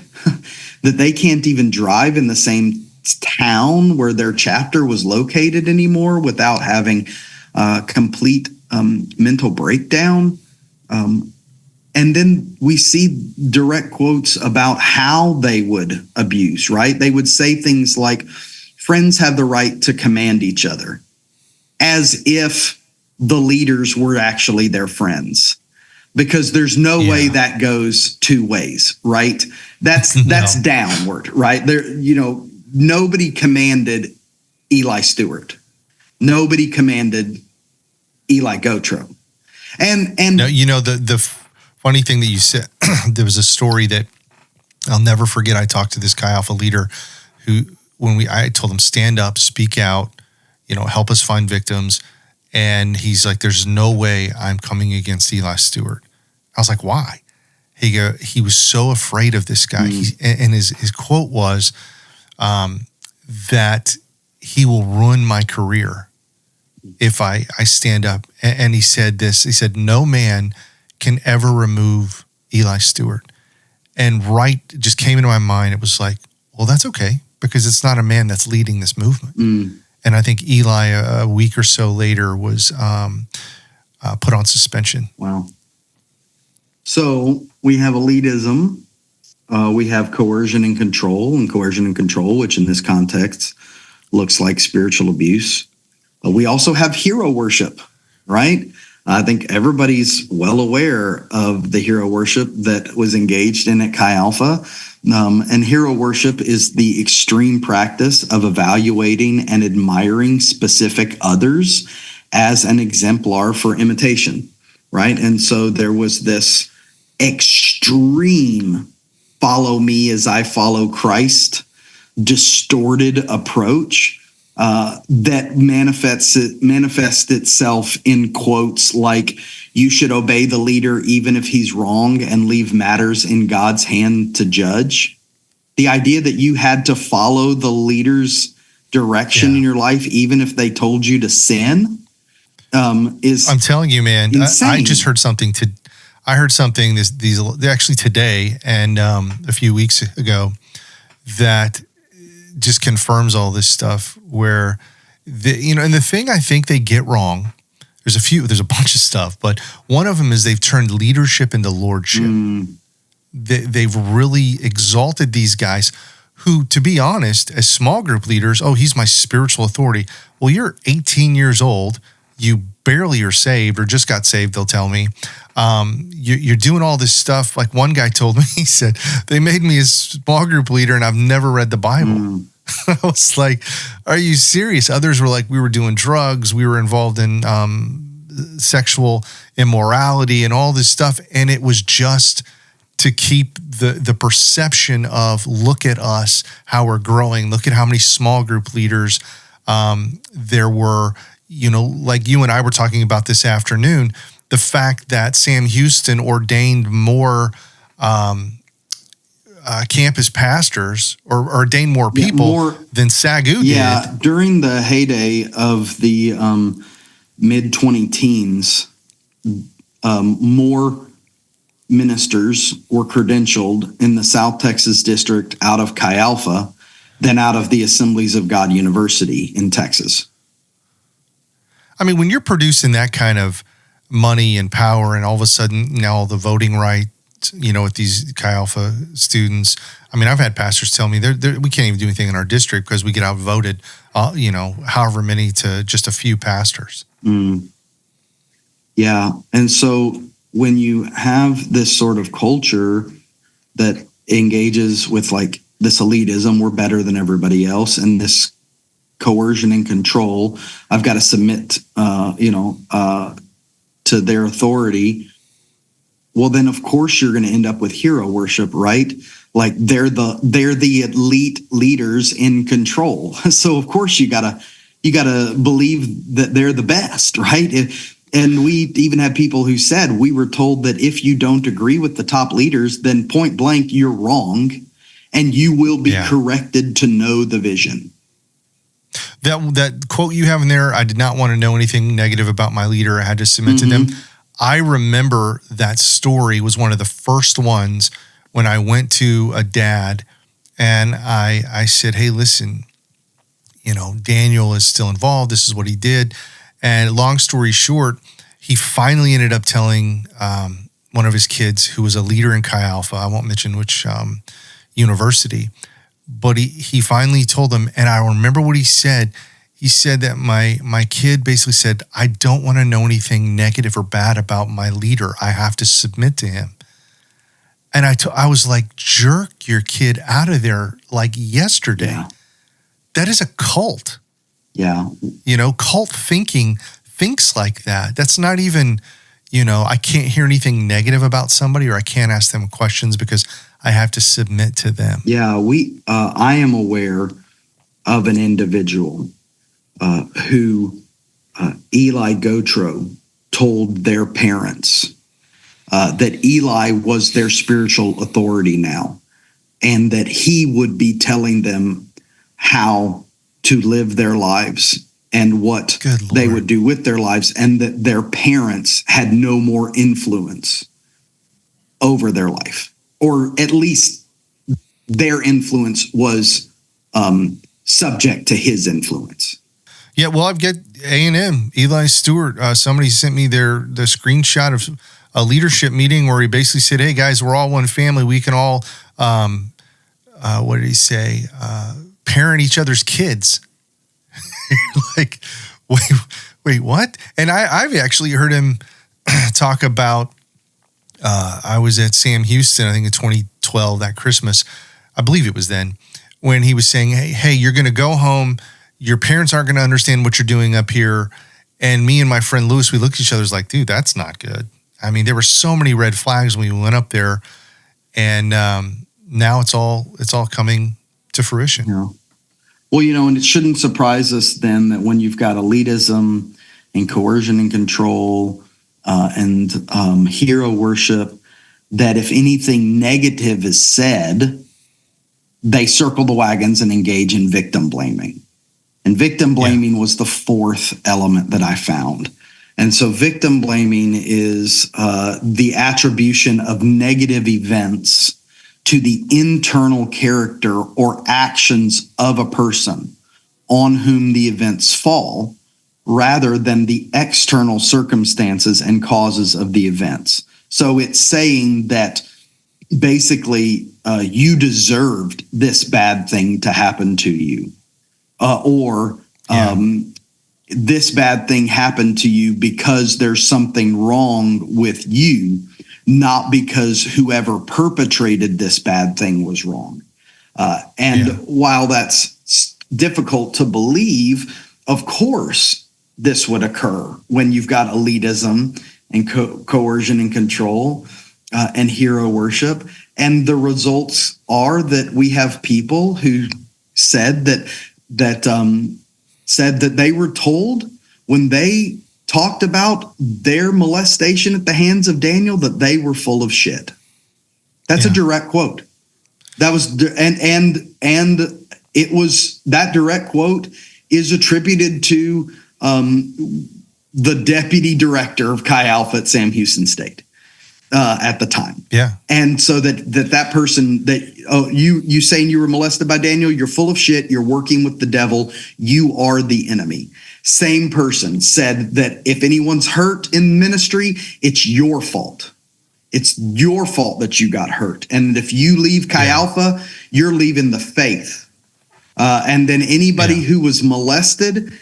that they can't even drive in the same town where their chapter was located anymore without having complete mental breakdown. And then we see direct quotes about how they would abuse, right? They would say things like, friends have the right to command each other, as if the leaders were actually their friends. Because there's no way that goes two ways, right? That's downward, right? There, nobody commanded Eli Stewart. Nobody commanded Eli Gotro. And no, the funny thing that you said, there was a story that I'll never forget. I talked to this Chi Alpha leader who, I told him, stand up, speak out, help us find victims. And he's like, there's no way I'm coming against Eli Stewart. I was like, why? He was so afraid of this guy. And his quote was that he will ruin my career if I stand up. And he said this, he said, no man can ever remove Eli Stewart. And just came into my mind, it was like, well, that's okay, because it's not a man that's leading this movement. And I think Eli, a week or so later, was put on suspension. Wow. So we have elitism, we have coercion and control, which in this context looks like spiritual abuse. We also have hero worship, right? I think everybody's well aware of the hero worship that was engaged in at Chi Alpha. And hero worship is the extreme practice of evaluating and admiring specific others as an exemplar for imitation, right? And so there was this extreme follow me as I follow Christ, distorted approach that manifests itself in quotes like, you should obey the leader even if he's wrong and leave matters in God's hand to judge. The idea that you had to follow the leader's direction in your life, even if they told you to sin, is I'm telling you, man, insane. I just heard something I heard something actually today and a few weeks ago that just confirms all this stuff where and the thing I think they get wrong, there's a bunch of stuff, but one of them is they've turned leadership into lordship. They've really exalted these guys who, to be honest, as small group leaders, he's my spiritual authority. Well, you're 18 years old. You barely are saved or just got saved, they'll tell me. You're doing all this stuff. Like one guy told me, he said, they made me a small group leader and I've never read the Bible. I was like, are you serious? Others were like, we were doing drugs. We were involved in sexual immorality and all this stuff. And it was just to keep the perception of, look at us, how we're growing. Look at how many small group leaders there were, like you and I were talking about this afternoon, the fact that Sam Houston ordained more campus pastors or ordained more people than Sagu did. During the heyday of the mid-20 teens, more ministers were credentialed in the South Texas district out of Chi Alpha than out of the Assemblies of God University in Texas. I mean, when you're producing that kind of money and power and all of a sudden now the voting right, with these Chi Alpha students, I mean, I've had pastors tell me we can't even do anything in our district because we get outvoted, however many to just a few pastors. Yeah. And so when you have this sort of culture that engages with like this elitism, we're better than everybody else, and this coercion and control, I've got to submit, to their authority. Well, then of course you're going to end up with hero worship, right? Like they're the elite leaders in control. So of course you gotta believe that they're the best, right? And we even had people who said, we were told that if you don't agree with the top leaders, then point blank, you're wrong, and you will be corrected to know the vision. That quote you have in there, I did not want to know anything negative about my leader. I had to submit to them. I remember that story was one of the first ones when I went to a dad and I said, hey, listen, Daniel is still involved. This is what he did. And long story short, he finally ended up telling one of his kids who was a leader in Chi Alpha, I won't mention which university, but he finally told them, and I remember what he said. He said that my kid basically said, I don't want to know anything negative or bad about my leader. I have to submit to him. And I was like, jerk your kid out of there like yesterday. Yeah. That is a cult. Yeah. Cult thinking thinks like that. That's not even, I can't hear anything negative about somebody or I can't ask them questions because I have to submit to them. Yeah, I am aware of an individual who Eli Gotro told their parents that Eli was their spiritual authority now, and that he would be telling them how to live their lives and what they would do with their lives, and that their parents had no more influence over their life, or at least their influence was subject to his influence. Yeah, well, I've got A&M, Eli Stewart. Somebody sent me the screenshot of a leadership meeting where he basically said, "Hey guys, we're all one family. We can all, what did he say? Parent each other's kids." Like, wait, what? And I've actually heard him talk about. I was at Sam Houston, I think in 2012, that Christmas, I believe it was then, when he was saying, hey, you're going to go home. Your parents aren't going to understand what you're doing up here. And me and my friend Lewis, we looked at each other like, dude, that's not good. I mean, there were so many red flags when we went up there, and now it's all coming to fruition. Yeah. Well, and it shouldn't surprise us then that when you've got elitism and coercion and control and hero worship, that if anything negative is said, they circle the wagons and engage in victim blaming. And victim blaming was the fourth element that I found. And so victim blaming is the attribution of negative events to the internal character or actions of a person on whom the events fall, rather than the external circumstances and causes of the events. So it's saying that basically you deserved this bad thing to happen to you, or this bad thing happened to you because there's something wrong with you, not because whoever perpetrated this bad thing was wrong. While that's difficult to believe, of course, this would occur when you've got elitism and coercion and control and hero worship. And the results are that we have people who said that they were told when they talked about their molestation at the hands of Daniel that they were full of shit. That's a direct quote. That was and it was, that direct quote is attributed to the deputy director of Chi Alpha at Sam Houston State at the time. Yeah. And so that person you saying you were molested by Daniel, you're full of shit, you're working with the devil, you are the enemy. Same person said that if anyone's hurt in ministry, it's your fault. It's your fault that you got hurt. And if you leave Chi Alpha, you're leaving the faith. And then anybody who was molested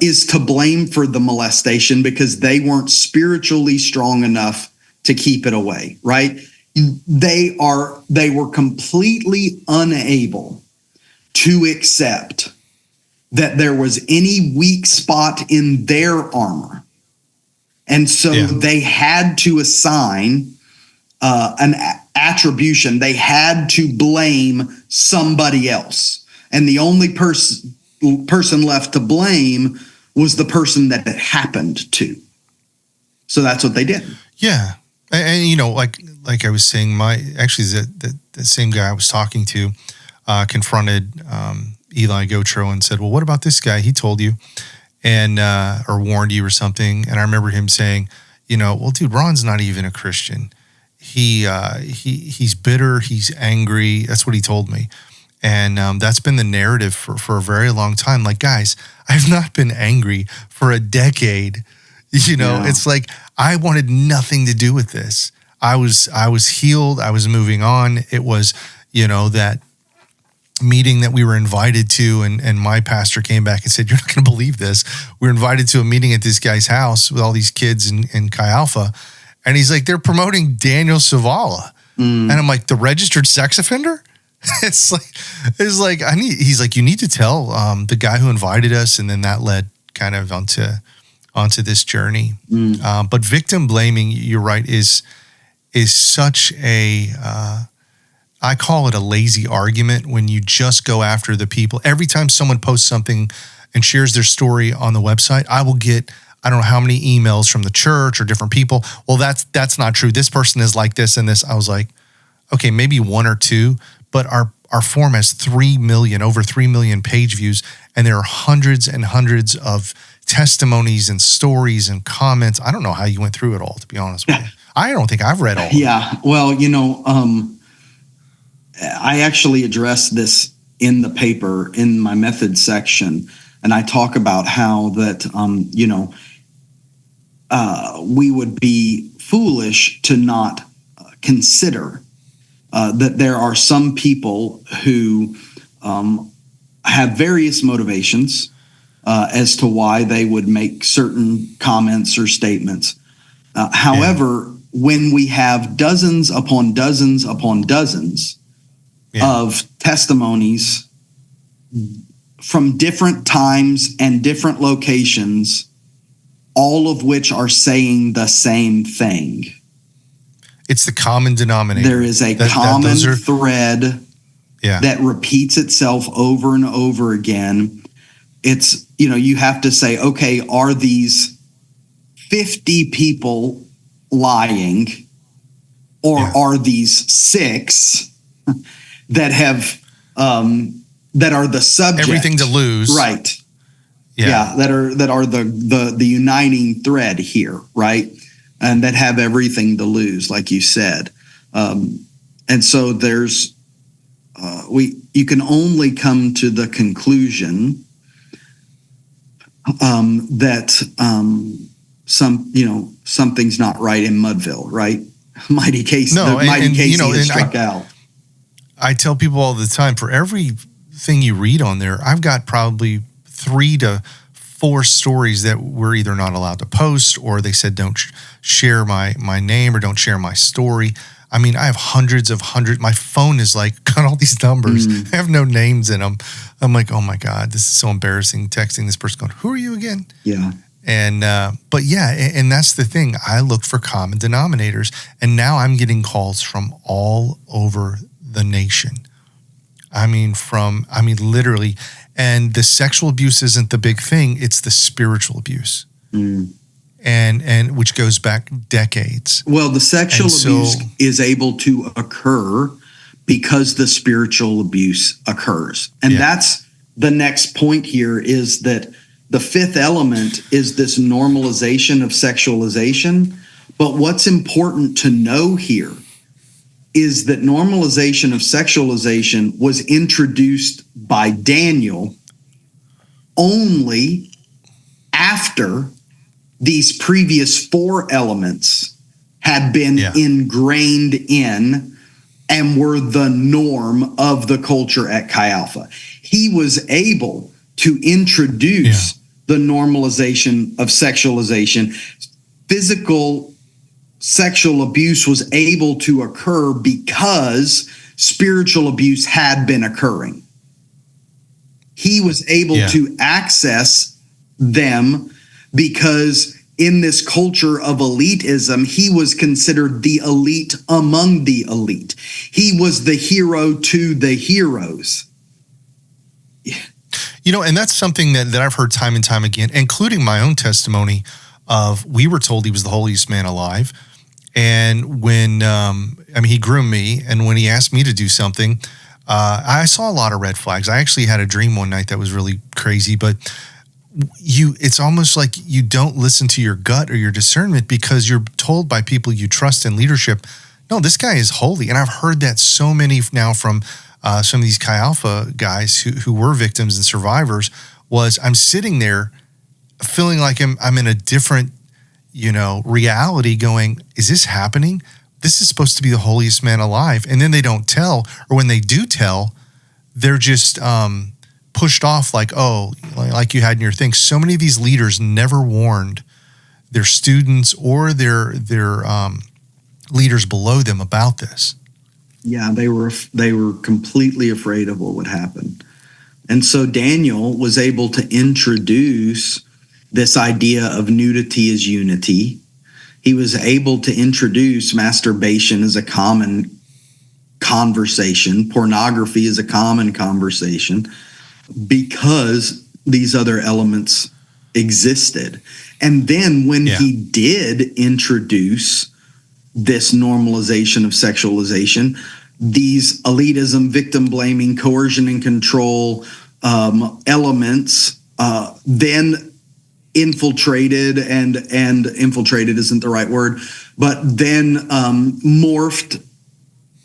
is to blame for the molestation because they weren't spiritually strong enough to keep it away, right? They were completely unable to accept that there was any weak spot in their armor. And so they had to assign an attribution. They had to blame somebody else. And the only person left to blame was the person that it happened to. So that's what they did. Yeah. And like I was saying, the same guy I was talking to confronted Eli Gotro and said, well, what about this guy? He told you and or warned you or something. And I remember him saying, well, dude, Ron's not even a Christian. He's bitter. He's angry. That's what he told me. And that's been the narrative for a very long time. Like, guys, I've not been angry for a decade. It's like I wanted nothing to do with this. I was healed. I was moving on. It was, that meeting that we were invited to, and my pastor came back and said, you're not going to believe this. We were invited to a meeting at this guy's house with all these kids in Chi Alpha. And he's like, they're promoting Daniel Savala. And I'm like, the registered sex offender? He's like, you need to tell the guy who invited us. And then that led kind of onto this journey. But victim blaming, you're right, is such a, I call it a lazy argument when you just go after the people. Every time someone posts something and shares their story on the website, I will get I don't know how many emails from the church or different people. Well, that's not true. This person is like this and this. I was like, okay, maybe one or two, but our forum has over 3 million page views, and there are hundreds and hundreds of testimonies and stories and comments. I don't know how you went through it all, to be honest with you. I don't think I've read all of it. Yeah. Well, I actually addressed this in the paper in my methods section, and I talk about how that, we would be foolish to not consider that there are some people who have various motivations as to why they would make certain comments or statements. However, when we have dozens upon dozens upon dozens of testimonies from different times and different locations, all of which are saying the same thing. It's the common denominator. There is a common thread that repeats itself over and over again. It's, you have to say, okay, are these 50 people lying, or are these 6 that have that are the subject? Everything to lose. Right. Yeah, that are the uniting thread here, right? And that have everything to lose, like you said. And so there's you can only come to the conclusion that something's not right in Mudville, right? Mighty Casey has struck out. I tell people all the time, for everything you read on there, I've got probably 3 to 4 stories that we're either not allowed to post, or they said don't share my name, or don't share my story. I mean, I have hundreds. My phone is like got all these numbers. I have no names in them. I'm like, oh my God, this is so embarrassing. Texting this person going, who are you again? Yeah. And, but yeah, and that's the thing. I look for common denominators, and now I'm getting calls from all over the nation. I mean, literally. And the sexual abuse isn't the big thing. It's the spiritual abuse. And which goes back decades. Well, the sexual abuse is able to occur because the spiritual abuse occurs. And that's the next point here, is that the 5th element is this normalization of sexualization. But what's important to know here is that normalization of sexualization was introduced by Daniel only after these previous 4 elements had been ingrained in and were the norm of the culture at Chi Alpha. He was able to introduce the normalization of sexualization. Physical sexual abuse was able to occur because spiritual abuse had been occurring. He was able to access them because in this culture of elitism, he was considered the elite among the elite. He was the hero to the heroes. And that's something that I've heard time and time again, including my own testimony of, we were told he was the holiest man alive. And when, he groomed me, and when he asked me to do something, I saw a lot of red flags. I actually had a dream one night that was really crazy, but it's almost like you don't listen to your gut or your discernment, because you're told by people you trust in leadership, no, this guy is holy. And I've heard that so many now from some of these Chi Alpha guys who were victims and survivors. Was I'm sitting there feeling like I'm in a different, reality, going, is this happening? This is supposed to be the holiest man alive. And then they don't tell, or when they do tell, they're just pushed off like, oh, like you had in your thing. So many of these leaders never warned their students or their leaders below them about this. Yeah, they were completely afraid of what would happen. And so Daniel was able to introduce this idea of nudity as unity. He was able to introduce masturbation as a common conversation, pornography as a common conversation, because these other elements existed. And then when he did introduce this normalization of sexualization, these elitism, victim blaming, coercion and control elements then infiltrated, and infiltrated isn't the right word, but then morphed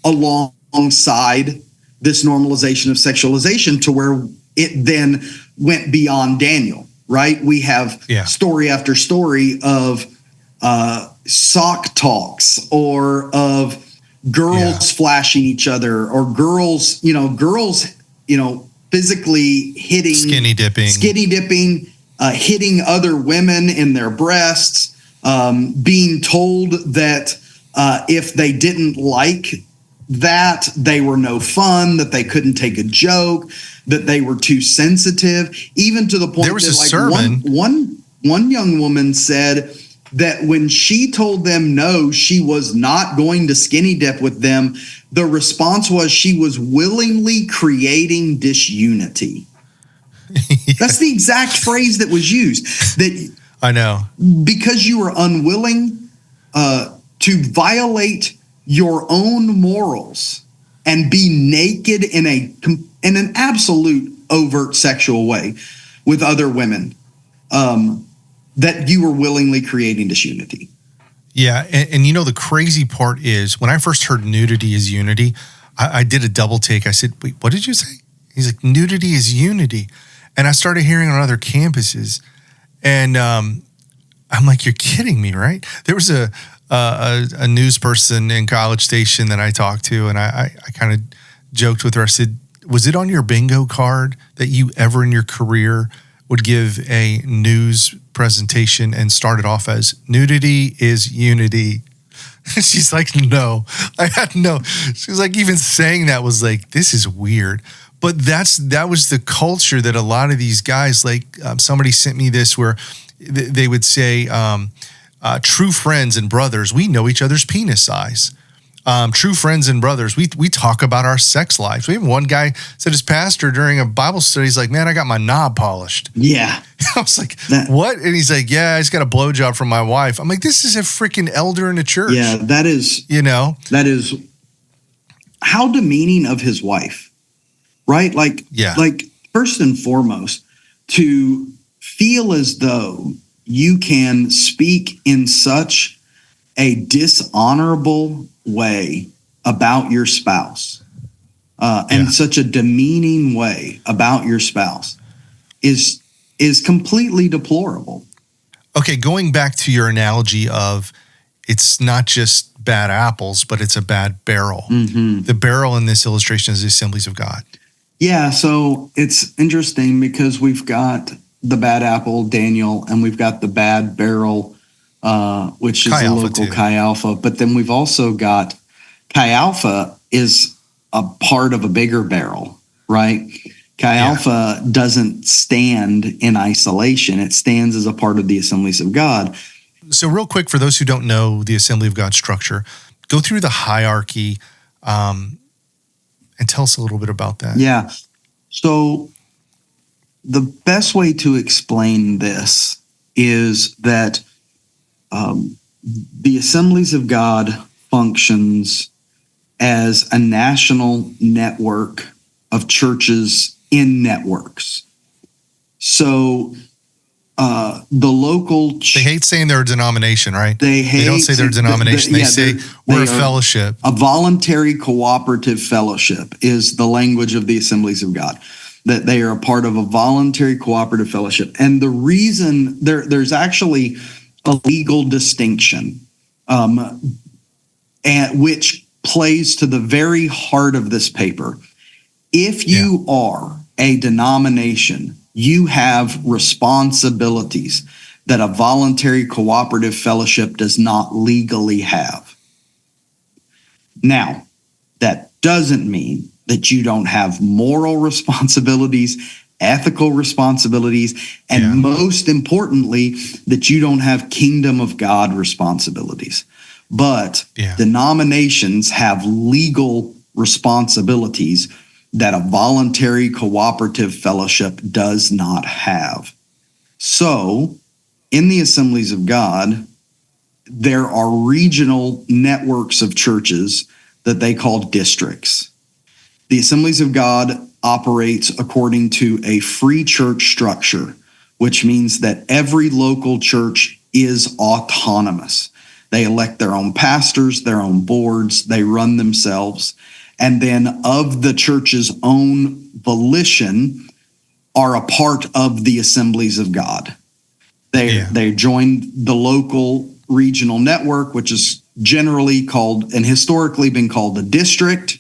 alongside this normalization of sexualization to where it then went beyond Daniel, right? We have story after story of sock talks, or of girls flashing each other, or girls physically hitting, skinny dipping, hitting other women in their breasts, being told that if they didn't like that, they were no fun, that they couldn't take a joke, that they were too sensitive, even to the point there was that a sermon. One young woman said that when she told them no, she was not going to skinny dip with them, the response was she was willingly creating disunity. That's the exact phrase that was used. That I know. Because you were unwilling to violate your own morals and be naked in an absolute overt sexual way with other women, that you were willingly creating disunity. Yeah, and the crazy part is, when I first heard nudity is unity, I did a double take. I said, wait, what did you say? He's like, nudity is unity. And I started hearing on other campuses, and I'm like, you're kidding me, right? There was a news person in College Station that I talked to, and I kind of joked with her. I said, was it on your bingo card that you ever in your career would give a news presentation and start it off as nudity is unity? She's like, no, I had no. She's like, even saying that was like, this is weird. But that was the culture that a lot of these guys, like somebody sent me this where they would say, true friends and brothers, we know each other's penis size. True friends and brothers, we talk about our sex lives. We have one guy said his pastor during a Bible study, he's like, man, I got my knob polished. Yeah. I was like, what? And he's like, yeah, I just got a blowjob from my wife. I'm like, this is a freaking elder in the church. Yeah, that is how demeaning of his wife, right? Like first and foremost, to feel as though you can speak in such a dishonorable way about your spouse, and such a demeaning way about your spouse is completely deplorable. Okay, going back to your analogy of it's not just bad apples, but it's a bad barrel. Mm-hmm. The barrel in this illustration is the Assemblies of God. Yeah, so it's interesting because we've got the bad apple, Daniel, and we've got the bad barrel, which is Chi a Alpha local too. Chi Alpha. But then we've also got Chi Alpha is a part of a bigger barrel, right? Chi Alpha doesn't stand in isolation. It stands as a part of the Assemblies of God. So real quick, for those who don't know the Assembly of God structure, go through the hierarchy and tell us a little bit about that. Yeah. So the best way to explain this is that the Assemblies of God functions as a national network of churches in networks. So the local... They hate saying they're a denomination, right? They don't say they're a denomination. They say we're a fellowship. A voluntary cooperative fellowship is the language of the Assemblies of God, that they are a part of a voluntary cooperative fellowship. And the reason there's actually a legal distinction, and which plays to the very heart of this paper. If you are a denomination, you have responsibilities that a voluntary cooperative fellowship does not legally have. Now, that doesn't mean that you don't have moral responsibilities, ethical responsibilities, and most importantly, that you don't have kingdom of God responsibilities. But denominations have legal responsibilities that a voluntary cooperative fellowship does not have. So in the Assemblies of God, there are regional networks of churches that they call districts. The Assemblies of God operates according to a free church structure, which means that every local church is autonomous. They elect their own pastors, their own boards, they run themselves. And then of the church's own volition are a part of the Assemblies of God. They join the local regional network, which is generally called and historically been called a district.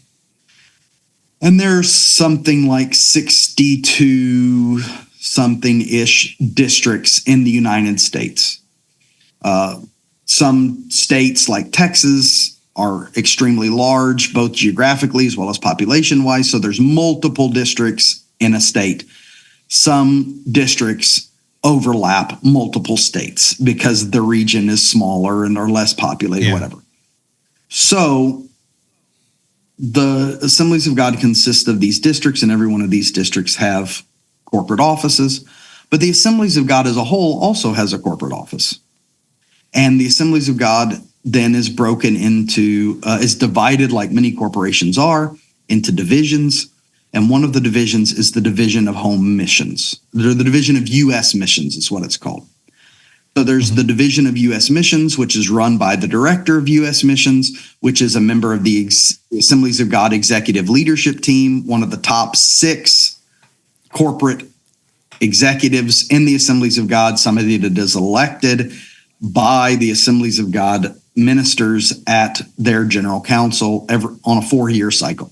And there's something like 62 something-ish districts in the United States. Some states like Texas are extremely large, both geographically as well as population-wise. So there's multiple districts in a state. Some districts overlap multiple states because the region is smaller and are less populated, whatever. So the Assemblies of God consist of these districts, and every one of these districts have corporate offices. But the Assemblies of God as a whole also has a corporate office. And the Assemblies of God then is broken into, is divided like many corporations are, into divisions. And one of the divisions is the division of home missions. The division of U.S. missions is what it's called. So there's the division of U.S. missions, which is run by the director of U.S. missions, which is a member of the Assemblies of God executive leadership team, one of the top 6 corporate executives in the Assemblies of God, somebody that is elected by the Assemblies of God ministers at their general council on a 4-year cycle.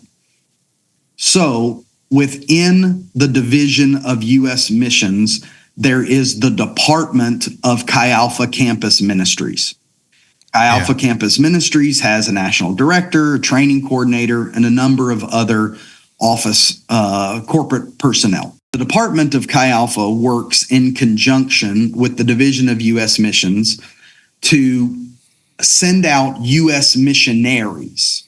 So within the division of U.S. missions, there is the Department of Chi Alpha Campus Ministries. Chi Alpha Campus Ministries has a national director, a training coordinator, and a number of other office corporate personnel. The Department of Chi Alpha works in conjunction with the Division of U.S. Missions to send out U.S. missionaries.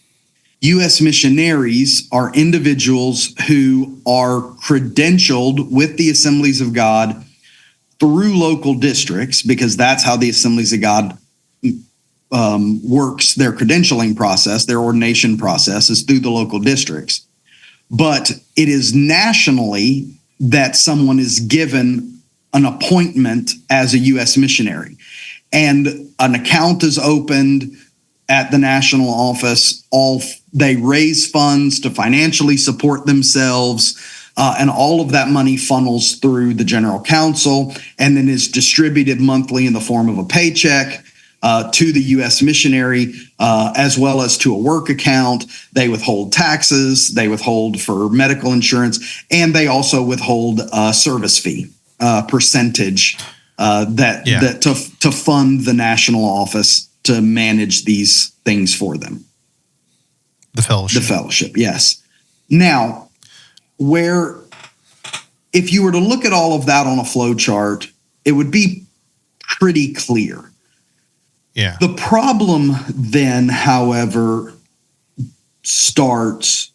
U.S. missionaries are individuals who are credentialed with the Assemblies of God through local districts, because that's how the Assemblies of God works their credentialing process, their ordination process is through the local districts. But it is nationally that someone is given an appointment as a U.S. missionary. And an account is opened at the national office. They raise funds to financially support themselves, and all of that money funnels through the general council and then is distributed monthly in the form of a paycheck to the U.S. missionary, as well as to a work account. They withhold taxes, they withhold for medical insurance, and they also withhold a service fee percentage to fund the national office to manage these things for them. The fellowship. The fellowship, yes. Now, if you were to look at all of that on a flow chart, it would be pretty clear. Yeah. The problem then, however, starts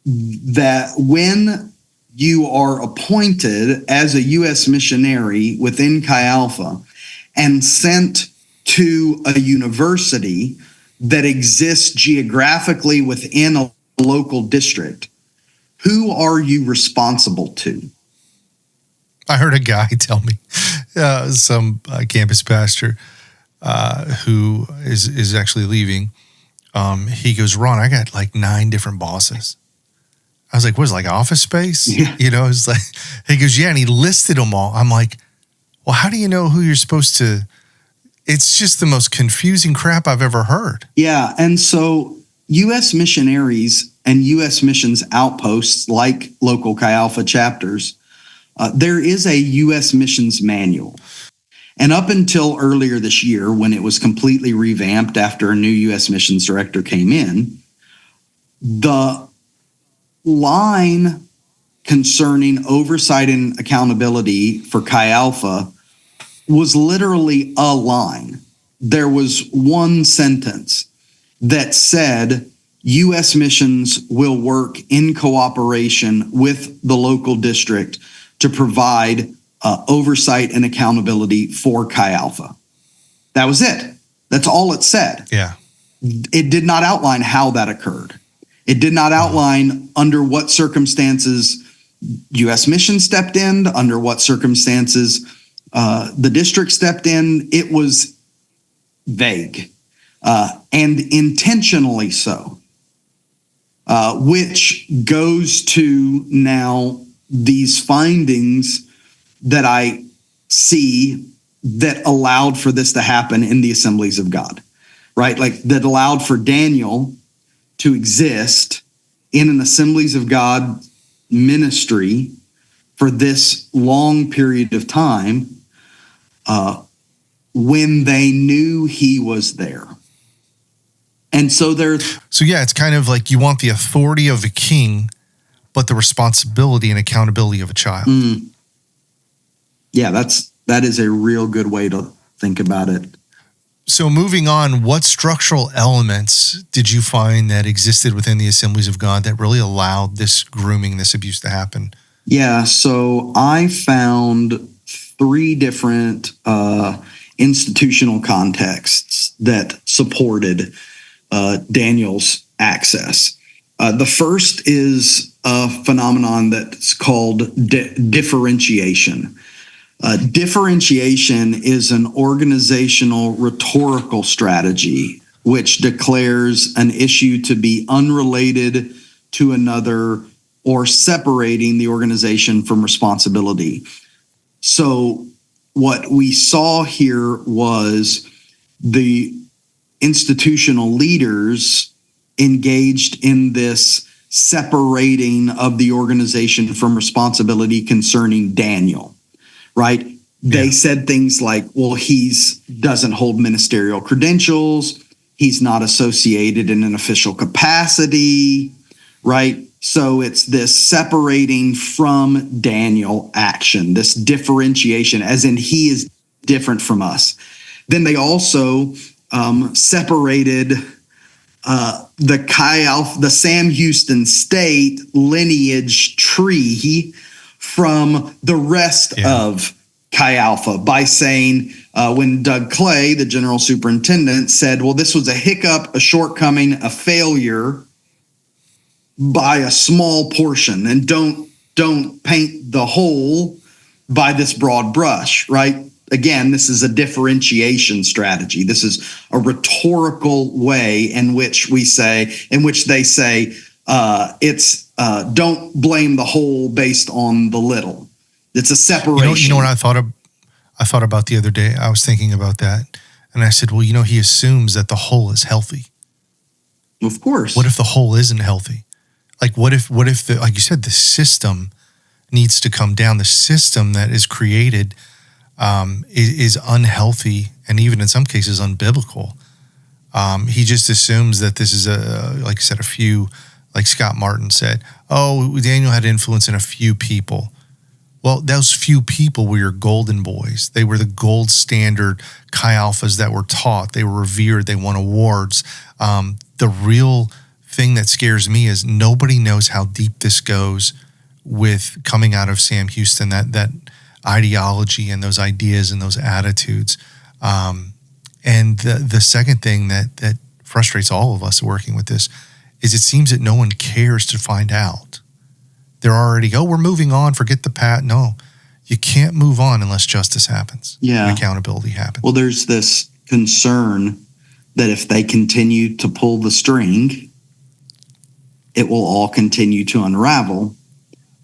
that when you are appointed as a U.S. missionary within Chi Alpha and sent to a university that exists geographically within a local district, who are you responsible to? I heard a guy tell me, some campus pastor who is actually leaving. He goes, Ron, I got like 9 different bosses. I was like, what is it, like Office Space? Yeah. You know, it's like, he goes, yeah, and he listed them all. I'm like, well, how do you know who you're supposed to? It's just the most confusing crap I've ever heard. Yeah, and so U.S. missionaries and U.S. missions outposts, like local Chi Alpha chapters, there is a U.S. missions manual. And up until earlier this year, when it was completely revamped after a new U.S. missions director came in, the line concerning oversight and accountability for Chi Alpha was literally a line. There was one sentence that said U.S. missions will work in cooperation with the local district to provide oversight and accountability for Chi Alpha. That was it. That's all it said. Yeah. It did not outline how that occurred. It did not outline under what circumstances U.S. Mission stepped in, under what circumstances the district stepped in. It was vague and intentionally so, which goes to now these findings that I see that allowed for this to happen in the Assemblies of God, right? Like that allowed for Daniel to exist in an Assemblies of God ministry for this long period of time when they knew he was there. And so it's kind of like you want the authority of a king, but the responsibility and accountability of a child. Yeah, that is a real good way to think about it. So moving on, what structural elements did you find that existed within the Assemblies of God that really allowed this grooming, this abuse to happen? Yeah, so I found 3 different institutional contexts that supported Daniel's access. The first is a phenomenon that's called differentiation. Differentiation is an organizational rhetorical strategy which declares an issue to be unrelated to another or separating the organization from responsibility. So what we saw here was the institutional leaders engaged in this separating of the organization from responsibility concerning Daniel. Right? They said things like, well, doesn't hold ministerial credentials. He's not associated in an official capacity, right? So it's this separating from Daniel action, this differentiation, as in he is different from us. Then they also separated the Sam Houston State lineage tree from the rest of Chi Alpha by saying when Doug Clay, the general superintendent, said, well, this was a hiccup, a shortcoming, a failure by a small portion, and don't paint the whole by this broad brush, right? Again, this is a differentiation strategy. This is a rhetorical way in which they say it's don't blame the whole based on the little. It's a separation. You know what I thought about the other day? I was thinking about that, and I said, well, he assumes that the whole is healthy. Of course. What if the whole isn't healthy? Like, what if like you said, the system needs to come down? The system that is created is unhealthy, and even in some cases unbiblical. He just assumes that this is like I said, a few. Like Scott Martin said, Daniel had influence in a few people. Well, those few people were your golden boys. They were the gold standard Chi Alphas that were taught. They were revered. They won awards. The real thing that scares me is nobody knows how deep this goes with coming out of Sam Houston, that ideology and those ideas and those attitudes. And the second thing that frustrates all of us working with this is it seems that no one cares to find out. They're already, we're moving on, forget the past. No, you can't move on unless justice happens. Yeah. And accountability happens. Well, there's this concern that if they continue to pull the string, it will all continue to unravel.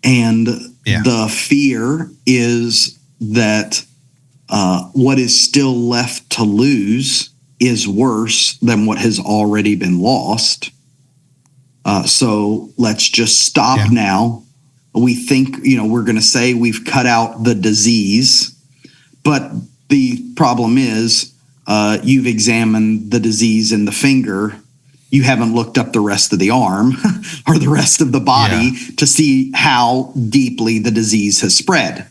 And the fear is that what is still left to lose is worse than what has already been lost. So let's just stop now. We think, we're going to say we've cut out the disease, but the problem is you've examined the disease in the finger. You haven't looked up the rest of the arm or the rest of the body to see how deeply the disease has spread.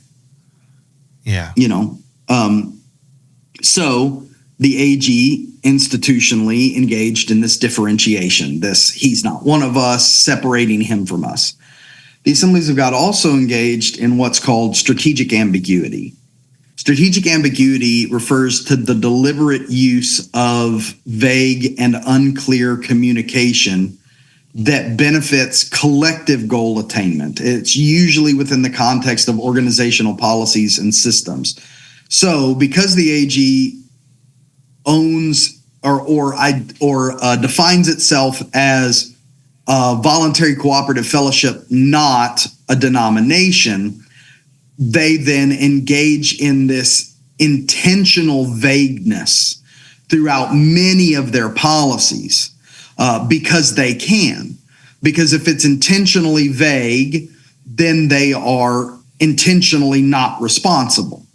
Yeah. So the AG institutionally engaged in this differentiation, this he's not one of us, separating him from us. The Assemblies of God also engaged in what's called strategic ambiguity. Strategic ambiguity refers to the deliberate use of vague and unclear communication that benefits collective goal attainment. It's usually within the context of organizational policies and systems. So because the AG owns or defines itself as a voluntary cooperative fellowship, not a denomination, they then engage in this intentional vagueness throughout many of their policies because they can. Because if it's intentionally vague, then they are intentionally not responsible.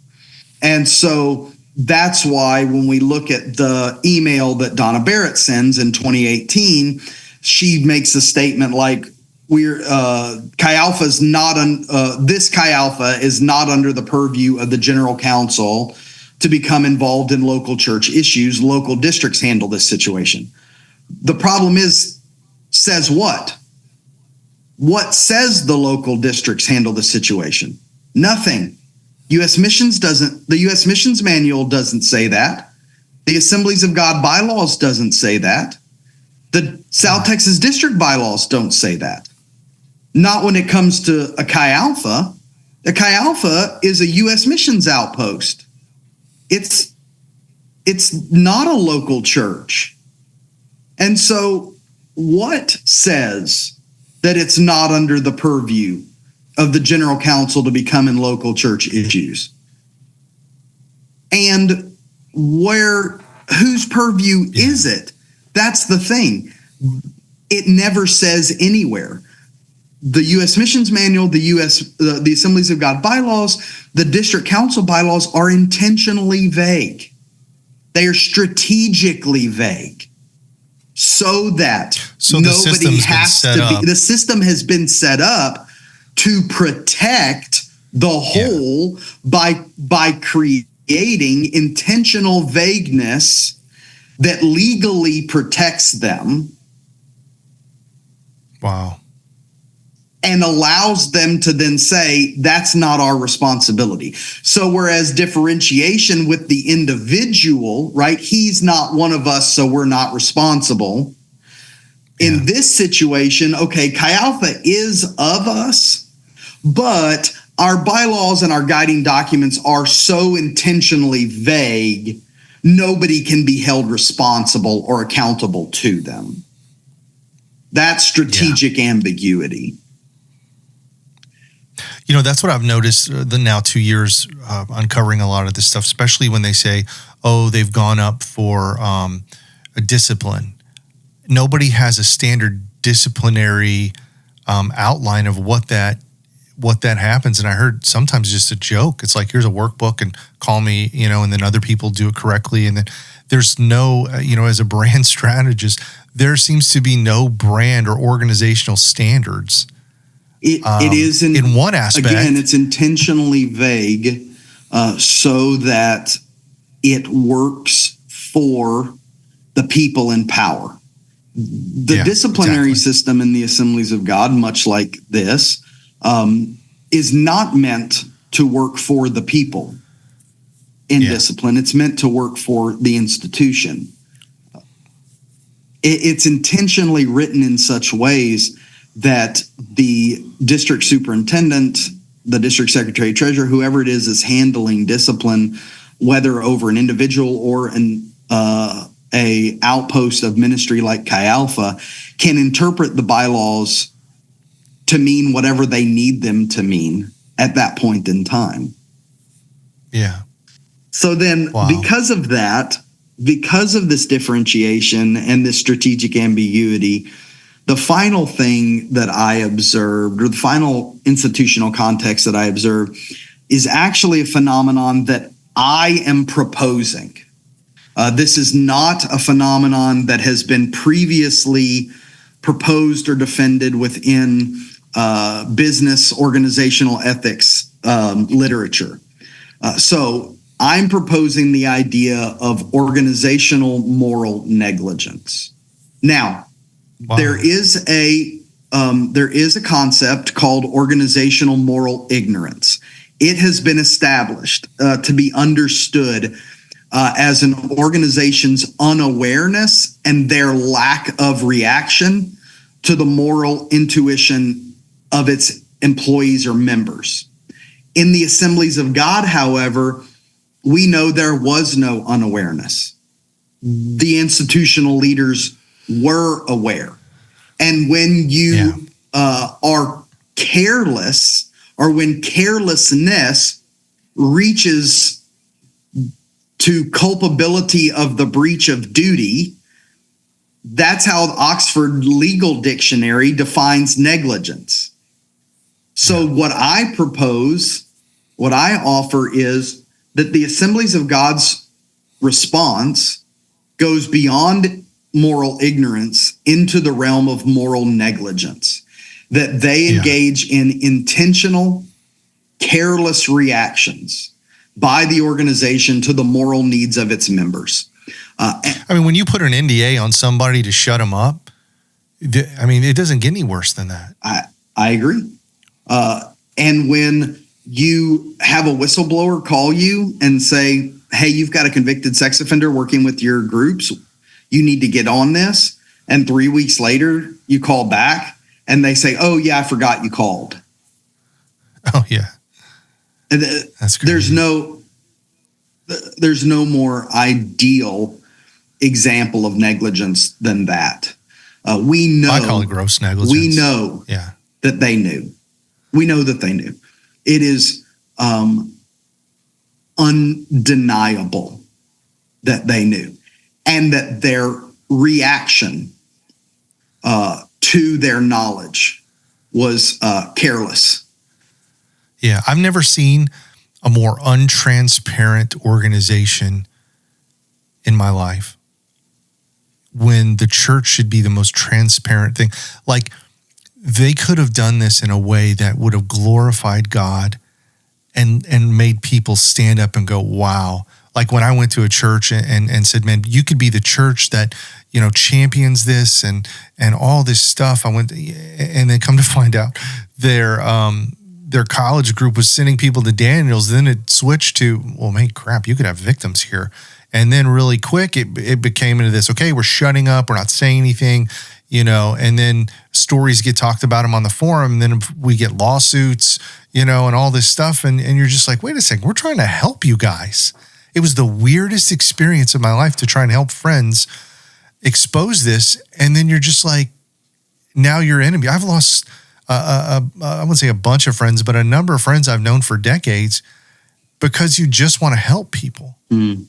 And so that's why when we look at the email that Donna Barrett sends in 2018, she makes a statement like, Chi Alpha is not this Chi Alpha is not under the purview of the General Council to become involved in local church issues. Local districts handle this situation. The problem says what? What says the local districts handle the situation? Nothing. The U.S. Missions Manual doesn't say that. The Assemblies of God bylaws doesn't say that. The South Texas District bylaws don't say that. Not when it comes to a Chi Alpha. A Chi Alpha is a U.S. missions outpost. It's not a local church. And so what says that it's not under the purview of the General Council to become in local church issues? And whose purview is it? That's the thing. It never says anywhere. The U.S. Missions Manual, the Assemblies of God bylaws, the District Council bylaws are intentionally vague. They are strategically vague so that nobody has to be. The system has been set up to protect the whole by creating intentional vagueness that legally protects them. Wow. And allows them to then say, that's not our responsibility. So whereas differentiation with the individual, right? He's not one of us, so we're not responsible. In this situation, okay, Chi Alpha is of us, but our bylaws and our guiding documents are so intentionally vague, nobody can be held responsible or accountable to them. That's strategic ambiguity. You know, that's what I've noticed the now 2 years uncovering a lot of this stuff, especially when they say, oh, they've gone up for a discipline. Nobody has a standard disciplinary outline of what that happens. And I heard sometimes just a joke. It's like, here's a workbook and call me, and then other people do it correctly. And then there's no, as a brand strategist, there seems to be no brand or organizational standards. It is in one aspect. Again, it's intentionally vague so that it works for the people in power. The disciplinary system in the Assemblies of God, much like this, is not meant to work for the people in discipline. It's meant to work for the institution. It's intentionally written in such ways that the district superintendent, the district secretary treasurer, whoever it is handling discipline, whether over an individual or a outpost of ministry like Chi Alpha, can interpret the bylaws to mean whatever they need them to mean at that point in time. Yeah. So then because of that, because of this differentiation and this strategic ambiguity, the final thing that I observed, or the final institutional context that I observed, is actually a phenomenon that I am proposing. This is not a phenomenon that has been previously proposed or defended within business organizational ethics literature. So I'm proposing the idea of organizational moral negligence. Now, there is a there is a concept called organizational moral ignorance. It has been established to be understood as an organization's unawareness and their lack of reaction to the moral intuition of its employees or members. In the Assemblies of God, however, we know there was no unawareness. The institutional leaders were aware. And when you are careless, or when carelessness reaches to culpability of the breach of duty, that's how the Oxford Legal Dictionary defines negligence. So what I propose, what I offer is that the Assemblies of God's response goes beyond moral ignorance into the realm of moral negligence, that they engage in intentional, careless reactions by the organization to the moral needs of its members. When you put an NDA on somebody to shut them up, it doesn't get any worse than that. I agree. And when you have a whistleblower call you and say, hey, you've got a convicted sex offender working with your groups, you need to get on this. And 3 weeks later, you call back and they say, oh, yeah, I forgot you called. Oh, yeah. That's crazy. There's no more ideal example of negligence than that. We know. I call it gross negligence. We know that they knew. We know that they knew. It is undeniable that they knew, and that their reaction to their knowledge was careless. Yeah, I've never seen a more untransparent organization in my life, when the church should be the most transparent thing. Like, they could have done this in a way that would have glorified God and made people stand up and go, wow. Like when I went to a church and said, man, you could be the church that, champions this and all this stuff. I went, and then come to find out their college group was sending people to Daniels. Then it switched to, well, man, crap, you could have victims here. And then really quick, it became into this, okay, we're shutting up, we're not saying anything, and then stories get talked about them on the forum, and then we get lawsuits, and all this stuff. And you're just like, wait a second, we're trying to help you guys. It was the weirdest experience of my life to try and help friends expose this. And then you're just like, now you're enemy. I've lost, I wouldn't say a bunch of friends, but a number of friends I've known for decades because you just want to help people. Mm.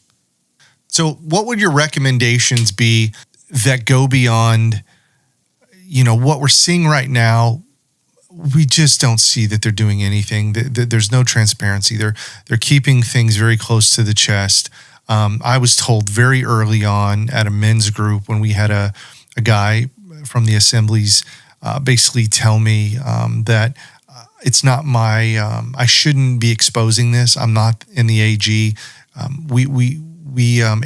So what would your recommendations be that go beyond, what we're seeing right now? We just don't see that they're doing anything. There's no transparency. They're keeping things very close to the chest. I was told very early on at a men's group when we had a guy from the Assemblies basically tell me that it's not I shouldn't be exposing this. I'm not in the AG. We don't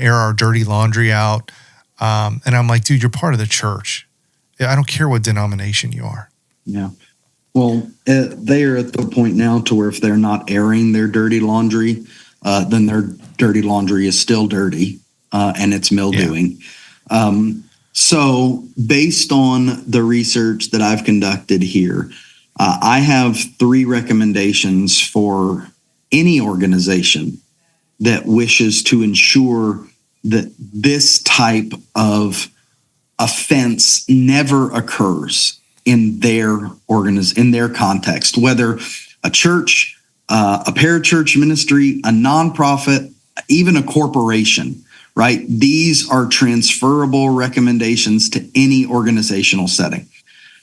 air our dirty laundry out. And I'm like, dude, you're part of the church. I don't care what denomination you are. Yeah. Well, they are at the point now to where if they're not airing their dirty laundry, then their dirty laundry is still dirty and it's mildewing. Yeah. So based on the research that I've conducted here, I have 3 recommendations for any organization that wishes to ensure that this type of offense never occurs in their context, whether a church, a parachurch ministry, a nonprofit, even a corporation, right? These are transferable recommendations to any organizational setting.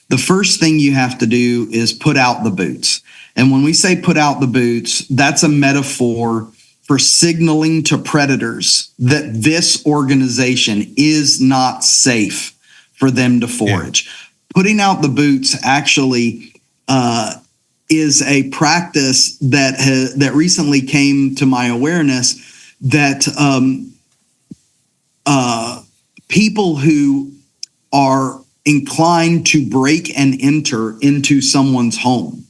The first thing you have to do is put out the boots. And when we say put out the boots, that's a metaphor for signaling to predators that this organization is not safe for them to forage. Yeah. Putting out the boots actually is a practice that recently came to my awareness, that people who are inclined to break and enter into someone's home,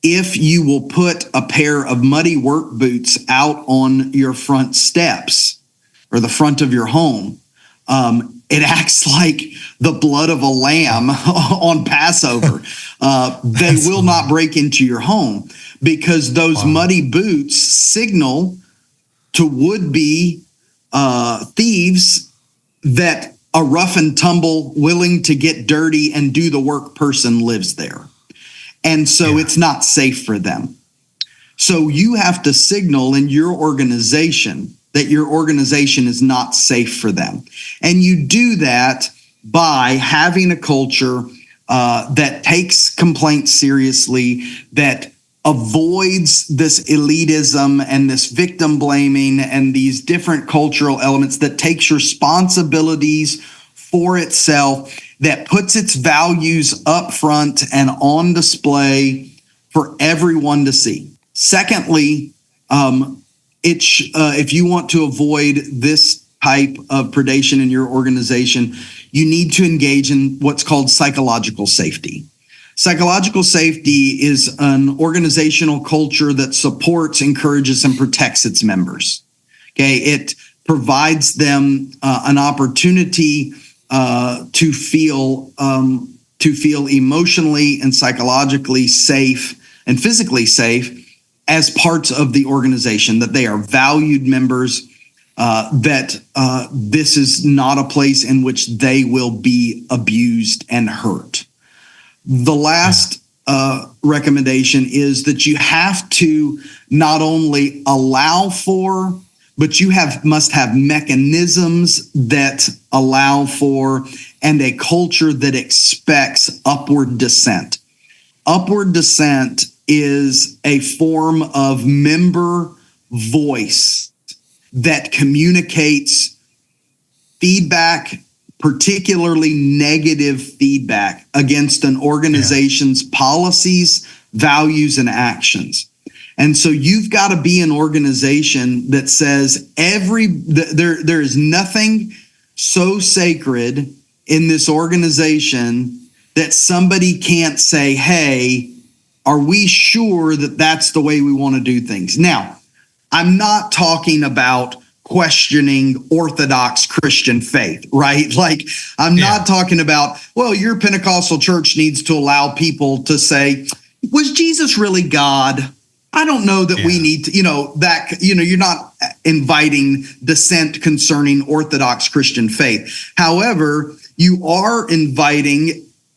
if you will put a pair of muddy work boots out on your front steps or the front of your home, it acts like the blood of a lamb on Passover. They will not break into your home because those muddy boots signal to would-be thieves that a rough and tumble, willing to get dirty and do the work person lives there. And so it's not safe for them. So you have to signal in your organization that your organization is not safe for them. And you do that by having a culture that takes complaints seriously, that avoids this elitism and this victim blaming and these different cultural elements, that takes responsibilities for itself, that puts its values up front and on display for everyone to see. Secondly, if you want to avoid this type of predation in your organization, you need to engage in what's called psychological safety. Psychological safety is an organizational culture that supports, encourages, and protects its members. Okay, it provides them an opportunity to feel emotionally and psychologically safe and physically safe as parts of the organization, that they are valued members, that this is not a place in which they will be abused and hurt. The last recommendation is that you have to not only allow for, but you must have mechanisms that allow for and a culture that expects upward descent. Upward descent is a form of member voice that communicates feedback, particularly negative feedback, against an organization's policies, values, and actions. And so you've got to be an organization that says there is nothing so sacred in this organization that somebody can't say, hey, are we sure that that's the way we want to do things? Now, I'm not talking about questioning Orthodox Christian faith, right? Like, I'm not talking about, well, your Pentecostal church needs to allow people to say, was Jesus really God? I don't know that we need to, you're not inviting dissent concerning Orthodox Christian faith. However, you are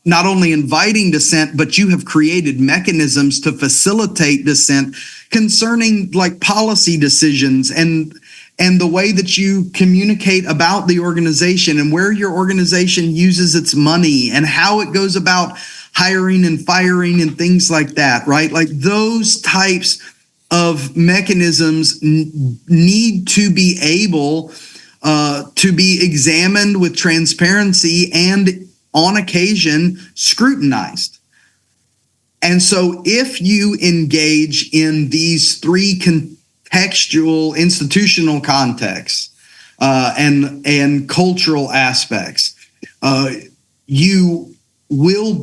not only inviting dissent, but you have created mechanisms to facilitate dissent concerning like policy decisions and the way that you communicate about the organization and where your organization uses its money and how it goes about hiring and firing and things like that, right? Like those types of mechanisms need to be able to be examined with transparency and on occasion scrutinized. And so if you engage in these three contextual institutional contexts and cultural aspects, you will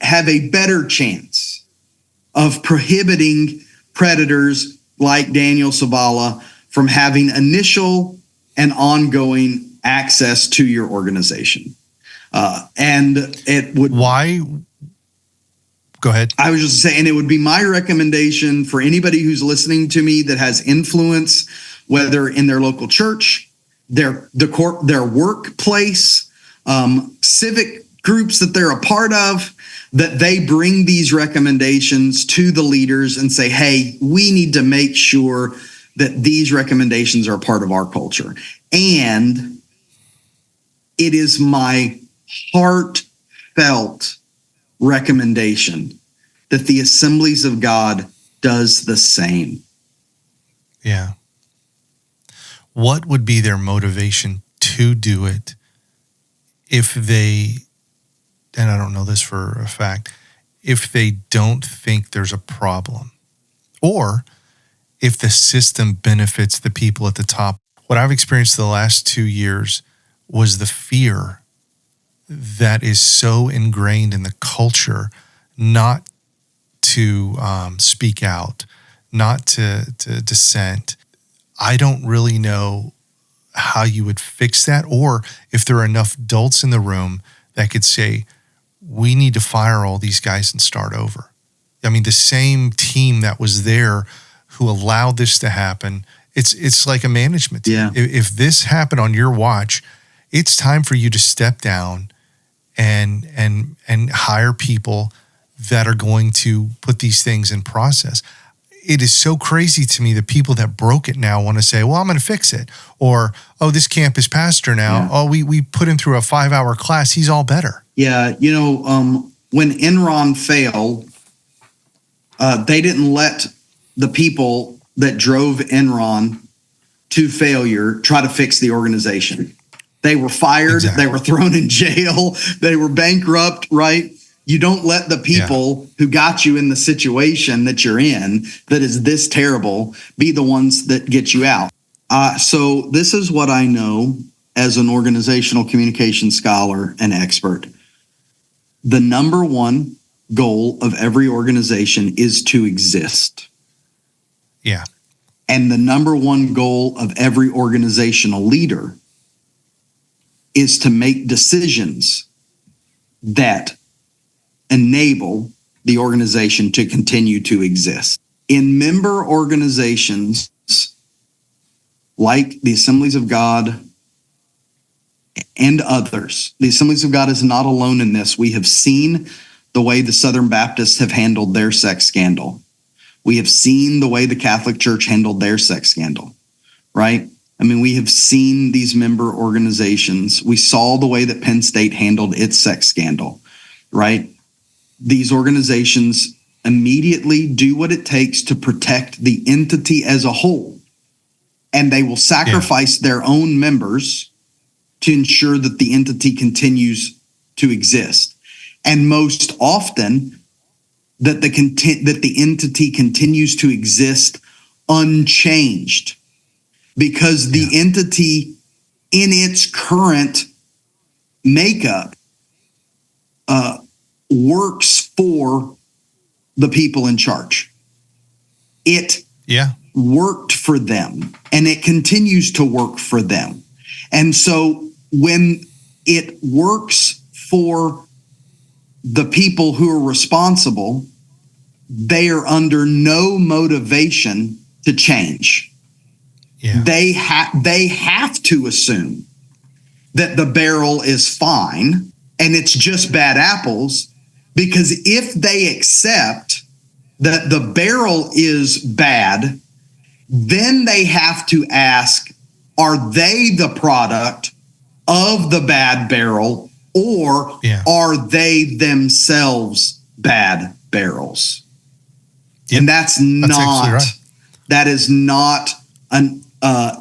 have a better chance of prohibiting predators like Daniel Sabala from having initial and ongoing access to your organization. And it would... Why? Go ahead. I was just saying, it would be my recommendation for anybody who's listening to me that has influence, whether in their local church, their workplace, civic groups that they're a part of, that they bring these recommendations to the leaders and say, hey, we need to make sure that these recommendations are part of our culture. And it is my heartfelt recommendation that the Assemblies of God does the same. Yeah. What would be their motivation to do it if they, and I don't know this for a fact, if they don't think there's a problem, or if the system benefits the people at the top? What I've experienced the last 2 years was the fear that is so ingrained in the culture not to speak out, not to dissent. I don't really know how you would fix that, or if there are enough adults in the room that could say, we need to fire all these guys and start over. I mean, the same team that was there who allowed this to happen, it's like a management team. Yeah. If this happened on your watch, it's time for you to step down and hire people that are going to put these things in process. It is so crazy to me that people that broke it now want to say, well, I'm going to fix it. Or, oh, this campus pastor now, Yeah. oh, we put him through a 5-hour class. He's all better. Yeah. When Enron failed, they didn't let the people that drove Enron to failure try to fix the organization. They were fired. Exactly. They were thrown in jail. They were bankrupt, right? You don't let the people who got you in the situation that you're in, that is this terrible, be the ones that get you out. So this is what I know as an organizational communication scholar and expert. The number one goal of every organization is to exist. Yeah. And the number one goal of every organizational leader is to make decisions that enable the organization to continue to exist. In member organizations like the Assemblies of God and others, the Assemblies of God is not alone in this. We have seen the way the Southern Baptists have handled their sex scandal. We have seen the way the Catholic Church handled their sex scandal, right? I mean, we have seen these member organizations. We saw the way that Penn State handled its sex scandal, right? These organizations immediately do what it takes to protect the entity as a whole, and they will sacrifice their own members to ensure that the entity continues to exist. And most often, that the entity continues to exist unchanged, because the entity in its current makeup works for the people in charge. It worked for them, and it continues to work for them. And so when it works for the people who are responsible, they are under no motivation to change. Yeah. They have to assume that the barrel is fine and it's just bad apples, because if they accept that the barrel is bad, then they have to ask, are they the product of the bad barrel, or are they themselves bad barrels? Yep. And that's not right. That is not an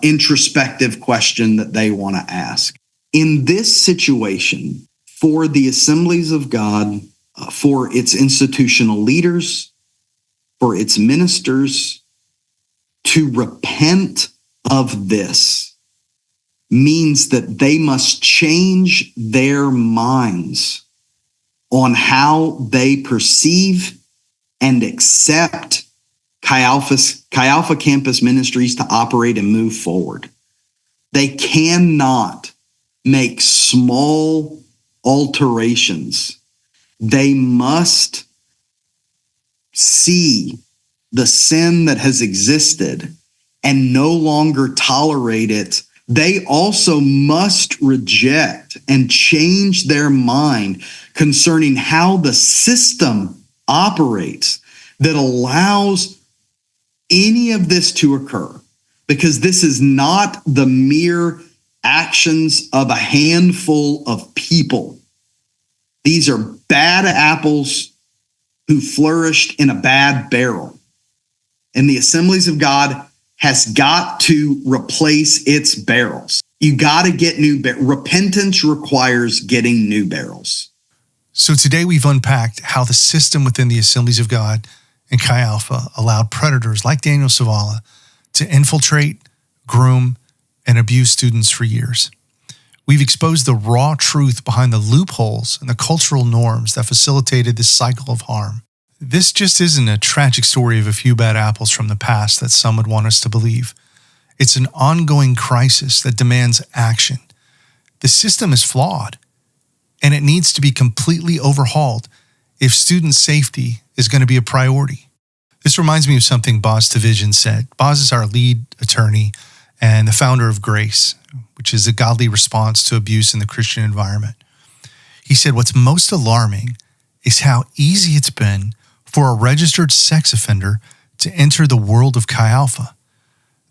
introspective question that they want to ask. In this situation, for the Assemblies of God, for its institutional leaders, for its ministers, to repent of this means that they must change their minds on how they perceive and accept Chi Alpha Campus Ministries to operate and move forward. They cannot make small alterations. They must see the sin that has existed and no longer tolerate it. They also must reject and change their mind concerning how the system operates that allows any of this to occur, because this is not the mere actions of a handful of people. These are bad apples who flourished in a bad barrel. And the Assemblies of God has got to replace its barrels. You got to get new barrels. Repentance requires getting new barrels. So today we've unpacked how the system within the Assemblies of God and Chi Alpha allowed predators like Daniel Savala to infiltrate, groom, and abuse students for years. We've exposed the raw truth behind the loopholes and the cultural norms that facilitated this cycle of harm. This just isn't a tragic story of a few bad apples from the past that some would want us to believe. It's an ongoing crisis that demands action. The system is flawed, and it needs to be completely overhauled if student safety is going to be a priority. This reminds me of something Boz Tavision said. Boz is our lead attorney and the founder of Grace, which is a godly response to abuse in the Christian environment. He said, what's most alarming is how easy it's been for a registered sex offender to enter the world of Chi Alpha.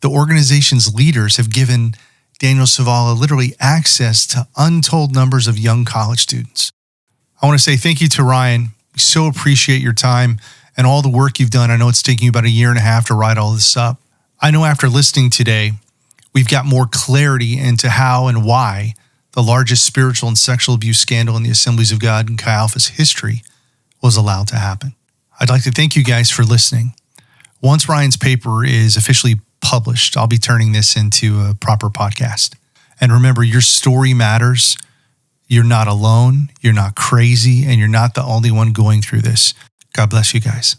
The organization's leaders have given Daniel Savala literally access to untold numbers of young college students. I want to say thank you to Ryan. We so appreciate your time and all the work you've done. I know it's taking you about 1.5 years to write all this up. I know after listening today, we've got more clarity into how and why the largest spiritual and sexual abuse scandal in the Assemblies of God and Chi Alpha's history was allowed to happen. I'd like to thank you guys for listening. Once Ryan's paper is officially published, I'll be turning this into a proper podcast. And remember, your story matters. You're not alone. You're not crazy. And you're not the only one going through this. God bless you guys.